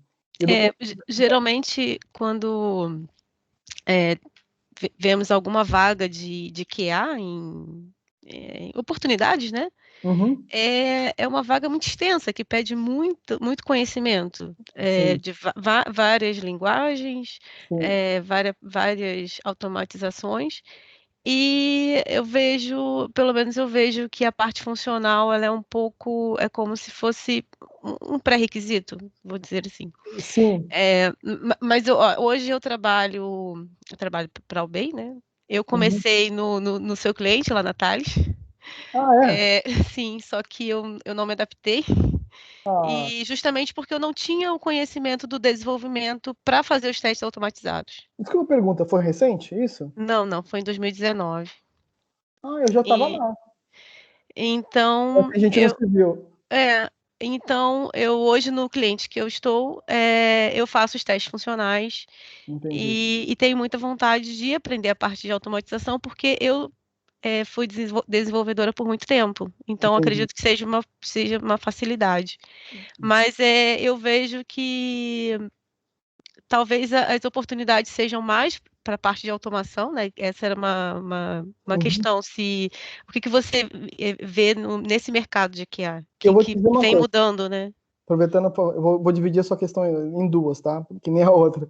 Geralmente, quando vemos alguma vaga de QA em oportunidades, né? Uhum. É uma vaga muito extensa, que pede muito conhecimento de várias linguagens, várias automatizações, e pelo menos eu vejo que a parte funcional, ela é como se fosse um pré-requisito, vou dizer assim. Sim. Mas hoje eu trabalho para a UBEI, né? Eu comecei no seu cliente, lá na Thales. Sim, só que eu não me adaptei. E justamente porque eu não tinha o conhecimento do desenvolvimento para fazer os testes automatizados. Desculpa a pergunta, foi recente isso? Não, foi em 2019. Eu já estava lá. Então, A gente não se viu. Então, hoje no cliente que eu estou, eu faço os testes funcionais. Entendi. E tenho muita vontade de aprender a parte de automatização, porque eu fui desenvolvedora por muito tempo. Então, acredito que seja uma facilidade. Mas eu vejo que talvez as oportunidades sejam mais para a parte de automação, né? Essa era uma questão. O que você vê nesse mercado de QA, que vem mudando, né? Aproveitando, eu vou dividir a sua questão em duas, tá? Que nem a outra.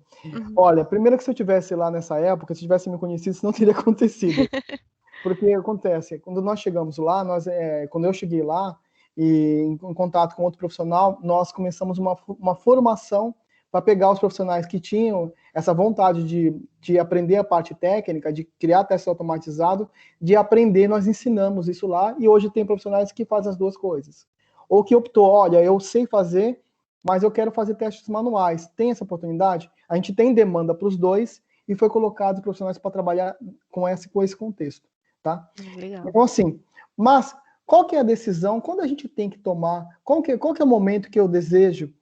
Olha, primeiro que se eu tivesse lá nessa época, se tivesse me conhecido, isso não teria acontecido. Porque acontece, quando nós chegamos lá, quando eu cheguei lá, e em contato com outro profissional, nós começamos uma formação para pegar os profissionais que tinham essa vontade de aprender a parte técnica, de criar teste automatizado, de aprender, nós ensinamos isso lá, e hoje tem profissionais que fazem as duas coisas. Ou que optou, olha, eu sei fazer, mas eu quero fazer testes manuais. Tem essa oportunidade? A gente tem demanda para os dois, e foi colocado profissionais para trabalhar com esse contexto. Tá? Legal. Então, assim, mas qual que é a decisão, quando a gente tem que tomar, qual que é o momento que eu desejo,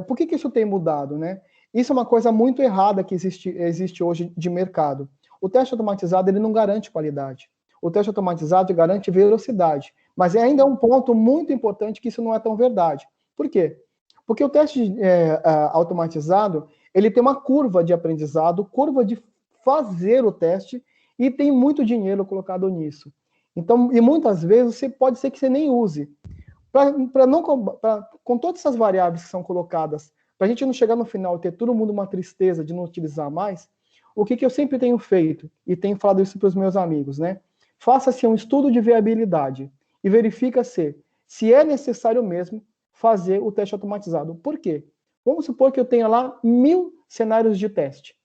por que isso tem mudado, né? Isso é uma coisa muito errada que existe hoje de mercado. O teste automatizado, ele não garante qualidade. O teste automatizado garante velocidade, mas ainda é um ponto muito importante que isso não é tão verdade. Por quê? Porque o teste automatizado, ele tem uma curva de aprendizado, curva de fazer o teste, e tem muito dinheiro colocado nisso. Então, e muitas vezes pode ser que você nem use. Com todas essas variáveis que são colocadas, para a gente não chegar no final e ter todo mundo uma tristeza de não utilizar mais, o que eu sempre tenho feito, e tenho falado isso para os meus amigos, né? Faça-se um estudo de viabilidade e verifica se é necessário mesmo fazer o teste automatizado. Por quê? Vamos supor que eu tenha lá 1000 cenários de teste.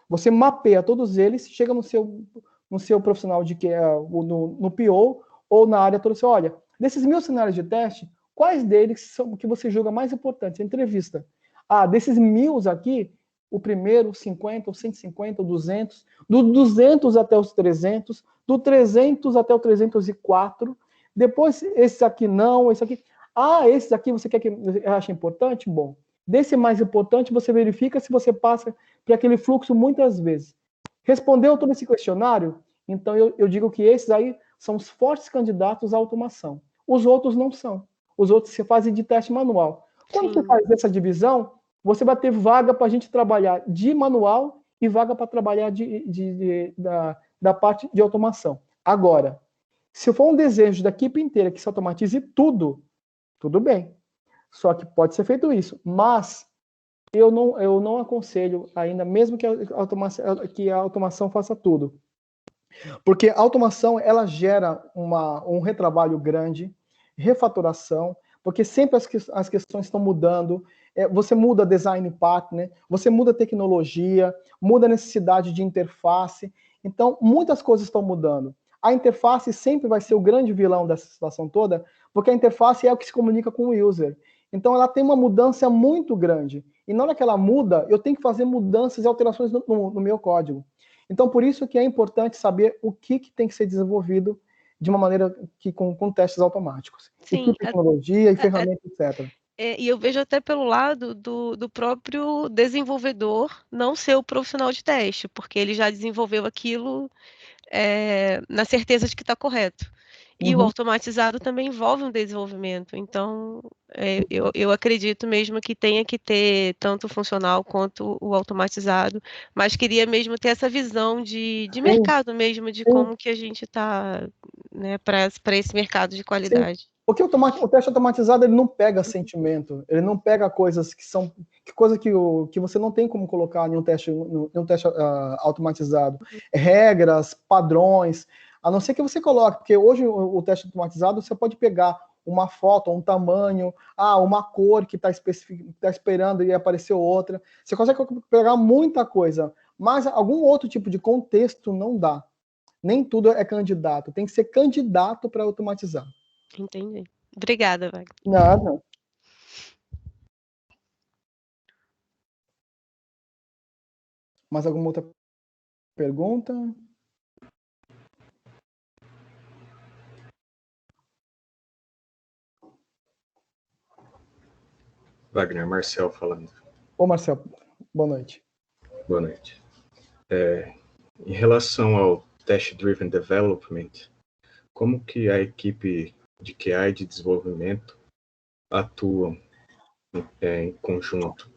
Você mapeia todos eles, chega no seu no seu profissional de QA, no PO, ou na área toda, olha, desses 1000 cenários de teste, quais deles são que você julga mais importantes? Entrevista. Desses 1000 aqui, o primeiro, 50, o 150, o 200, do 200 até os 300, do 300 até o 304, depois esse aqui não, esse aqui... esse aqui você quer que ache importante? Bom, desse mais importante, você verifica se você passa por aquele fluxo muitas vezes. Respondeu todo esse questionário? Então, eu digo que esses aí são os fortes candidatos à automação. Os outros não são. Os outros se fazem de teste manual. Quando você faz essa divisão, você vai ter vaga para a gente trabalhar de manual e vaga para trabalhar da parte de automação. Agora, se for um desejo da equipe inteira que se automatize tudo bem. Só que pode ser feito isso. Mas eu não aconselho ainda, mesmo que a automação faça tudo. Porque a automação, ela gera um retrabalho grande, refaturação, porque sempre as questões estão mudando. Você muda design partner, você muda tecnologia, muda a necessidade de interface. Então, muitas coisas estão mudando. A interface sempre vai ser o grande vilão dessa situação toda, porque a interface é o que se comunica com o user. Então, ela tem uma mudança muito grande. E na hora que ela muda, eu tenho que fazer mudanças e alterações no meu código. Então, por isso que é importante saber o que tem que ser desenvolvido de uma maneira com testes automáticos. Sim, e tecnologia, e ferramentas, etc. E eu vejo até pelo lado do próprio desenvolvedor não ser o profissional de teste, porque ele já desenvolveu aquilo na certeza de que está correto. E o automatizado também envolve um desenvolvimento. Então, eu acredito mesmo que tenha que ter tanto o funcional quanto o automatizado, mas queria mesmo ter essa visão de mercado mesmo, de como que a gente está, né, para esse mercado de qualidade. Sim. Porque o teste automatizado, ele não pega sentimento, ele não pega coisas que você não tem como colocar em um teste automatizado. Regras, padrões, a não ser que você coloque, porque hoje o teste automatizado, você pode pegar uma foto, um tamanho, uma cor que está esperando e apareceu outra. Você consegue pegar muita coisa, mas algum outro tipo de contexto não dá. Nem tudo é candidato, tem que ser candidato para automatizar. Entendi. Obrigada, Wagner. Nada. Mais alguma outra pergunta? Wagner, Marcel falando. Ô, Marcel, boa noite. Boa noite. Em relação ao Test-Driven Development, como que a equipe de QA e de desenvolvimento atuam em conjunto,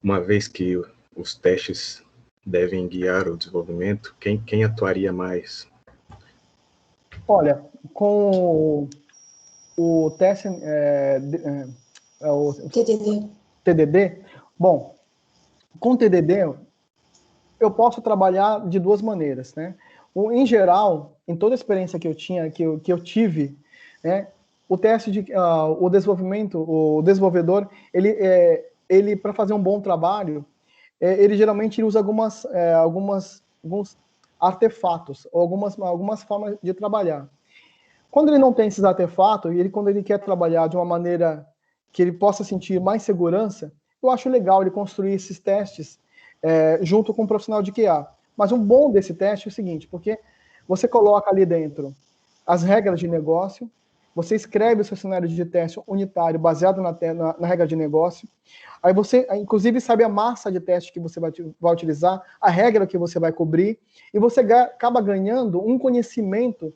uma vez que os testes devem guiar o desenvolvimento? Quem atuaria mais? Olha, com o teste o TDD, bom, com o TDD eu posso trabalhar de duas maneiras, né? Em geral, em toda a experiência que eu tinha, que eu tive, né, o teste o desenvolvedor, ele para fazer um bom trabalho, ele geralmente usa alguns artefatos, ou algumas formas de trabalhar. Quando ele não tem esses artefatos, quando ele quer trabalhar de uma maneira que ele possa sentir mais segurança, eu acho legal ele construir esses testes junto com um profissional de QA. Mas um bom desse teste é o seguinte, porque você coloca ali dentro as regras de negócio, você escreve o seu cenário de teste unitário baseado na regra de negócio, aí você, inclusive, sabe a massa de teste que você vai utilizar, a regra que você vai cobrir, e você acaba ganhando um conhecimento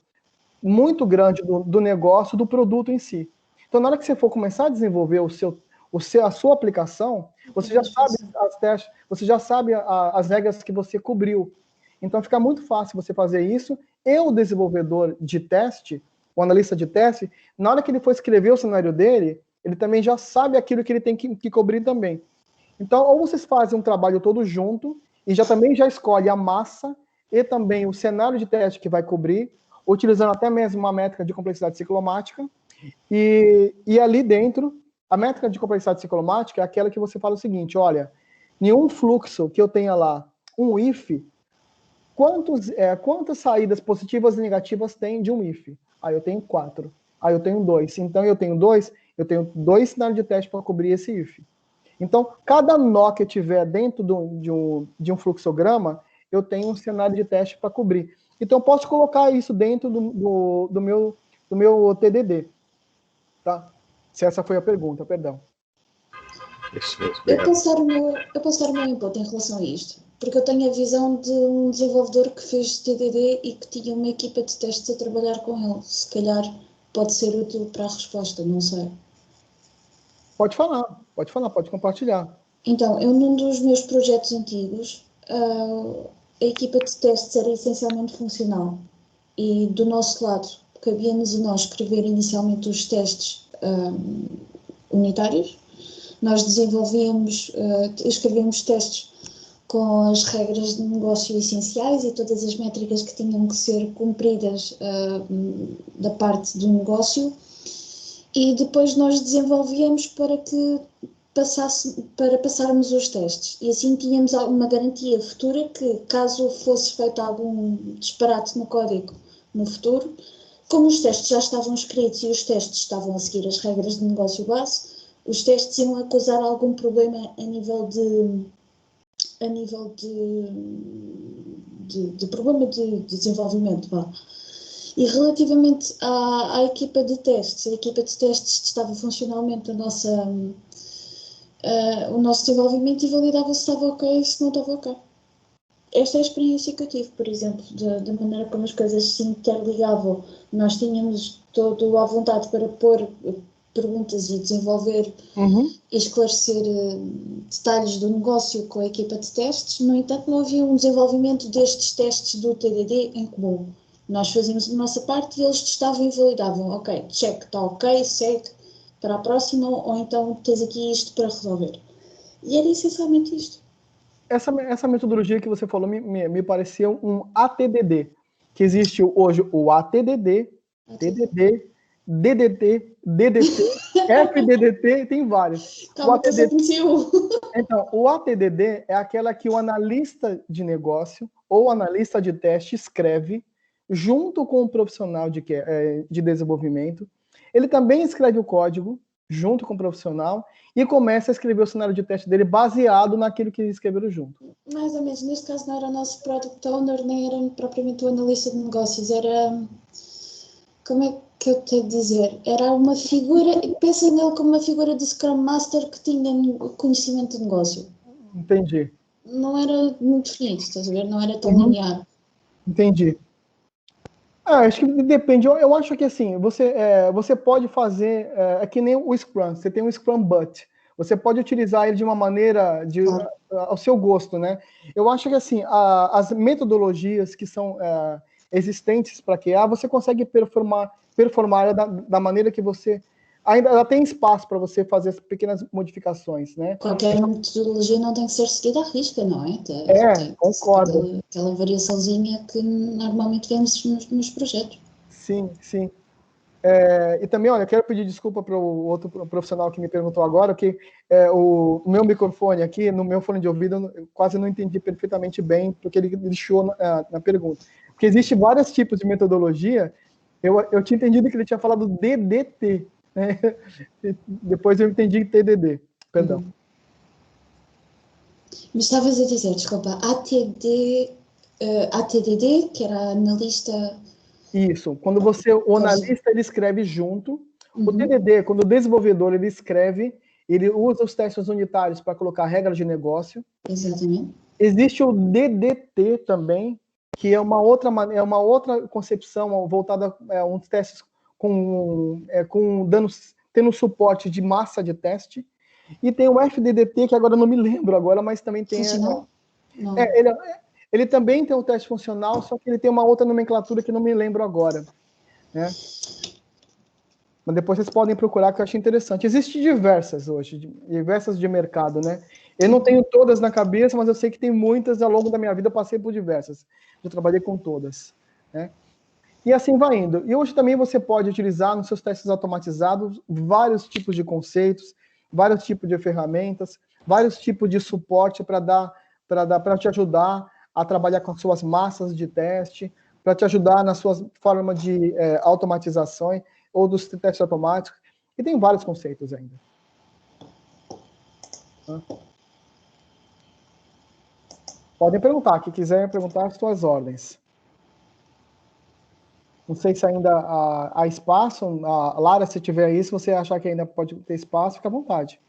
muito grande do negócio, do produto em si. Então, na hora que você for começar a desenvolver a sua aplicação, você já sabe as testes, você já sabe as regras que você cobriu. Então, fica muito fácil você fazer isso. E o desenvolvedor de teste, o analista de teste, na hora que ele for escrever o cenário dele, ele também já sabe aquilo que ele tem que cobrir também. Então, ou vocês fazem um trabalho todo junto, e também já escolhe a massa e também o cenário de teste que vai cobrir, utilizando até mesmo uma métrica de complexidade ciclomática, e ali dentro, a métrica de complexidade ciclomática é aquela que você fala o seguinte, olha, nenhum fluxo que eu tenha lá, um if, quantas saídas positivas e negativas tem de um if? Aí eu tenho 4. Aí eu tenho 2. Então eu tenho 2 cenários de teste para cobrir esse if. Então, cada nó que eu tiver dentro de um fluxograma, eu tenho um cenário de teste para cobrir. Então, eu posso colocar isso dentro do meu TDD. Tá? Se essa foi a pergunta, perdão. Eu posso dar o meu input em relação a isto, porque eu tenho a visão de um desenvolvedor que fez TDD e que tinha uma equipa de testes a trabalhar com ele. Se calhar pode ser útil para a resposta, não sei. Pode pode compartilhar. Então, eu num dos meus projetos antigos, a equipa de testes era essencialmente funcional e do nosso lado cabia-nos a nós escrever inicialmente os testes unitários. Nós escrevíamos testes com as regras de negócio essenciais e todas as métricas que tinham que ser cumpridas da parte do negócio, e depois nós desenvolvíamos para passarmos os testes, e assim tínhamos uma garantia futura que, caso fosse feito algum disparate no código no futuro, como os testes já estavam escritos e os testes estavam a seguir as regras de negócio base, os testes iam causar algum problema a nível de problema de desenvolvimento. E relativamente à equipa de testes, a equipa de testes testava funcionalmente o nosso desenvolvimento e validava se estava ok e se não estava ok. Esta é a experiência que eu tive, por exemplo, da maneira como as coisas se interligavam. Nós tínhamos toda a vontade para pôr perguntas e desenvolver e esclarecer detalhes do negócio com a equipa de testes. No entanto, não havia um desenvolvimento destes testes do TDD em comum. Nós fazíamos a nossa parte e eles testavam e validavam. Ok, check, está ok, segue para a próxima, ou então tens aqui isto para resolver. E era essencialmente isto. Essa metodologia que você falou me pareceu um ATDD, que existe hoje o ATDD, TDD, DDT, DDT, FDDT, tem vários. Calma, que eu só conheci um. Então, o ATDD é aquela que o analista de negócio ou analista de teste escreve junto com o profissional de desenvolvimento. Ele também escreve o código junto com o profissional e começa a escrever o cenário de teste dele baseado naquilo que eles escreveram junto. Mais ou menos. Neste caso não era o nosso Product Owner, nem era propriamente o analista de negócios. Era... Como é que eu tenho de dizer? Era uma figura... Pensa nele como uma figura de Scrum Master que tinha conhecimento de negócio. Entendi. Não era muito definido, estás a ver? Não era tão linear. Entendi. Acho que depende. Eu acho que assim, você pode fazer, é que nem o Scrum, você tem um Scrum But. Você pode utilizar ele de uma maneira ao seu gosto, né? Eu acho que assim, as metodologias que são existentes para QA, você consegue performar da maneira que você... Ainda tem espaço para você fazer as pequenas modificações, né? Qualquer metodologia não tem que ser seguida à risca, não é? Concordo. Aquela variaçãozinha que normalmente vemos nos projetos. Sim, sim. E também, olha, quero pedir desculpa para o outro profissional que me perguntou agora, que o meu microfone aqui, no meu fone de ouvido, eu quase não entendi perfeitamente bem, porque ele deixou na pergunta. Porque existem vários tipos de metodologia, eu tinha entendido que ele tinha falado DDT, né? Depois eu entendi TDD, perdão. Me estavas a dizer, desculpa, ATDD, que era analista... Isso, quando o analista ele escreve junto, o TDD, quando o desenvolvedor ele escreve, ele usa os testes unitários para colocar regras de negócio. Exatamente. Existe o DDT também, que é uma outra concepção voltada a uns testes tendo suporte de massa de teste. E tem o FDDT, que agora eu não me lembro agora, mas também tem... Funcional? Ele também tem o teste funcional, só que ele tem uma outra nomenclatura que não me lembro agora, né? Mas depois vocês podem procurar, que eu achei interessante. Existem diversas de mercado, né? Eu não tenho todas na cabeça, mas eu sei que tem muitas. Ao longo da minha vida eu passei por diversas. Eu trabalhei com todas, né? E assim vai indo. E hoje também você pode utilizar nos seus testes automatizados vários tipos de conceitos, vários tipos de ferramentas, vários tipos de suporte para te ajudar a trabalhar com suas massas de teste, para te ajudar na sua forma de automatização ou dos testes automáticos. E tem vários conceitos ainda. Podem perguntar, quem quiser perguntar as suas ordens. Não sei se ainda há espaço. Lara, se tiver aí, se você achar que ainda pode ter espaço, fica à vontade.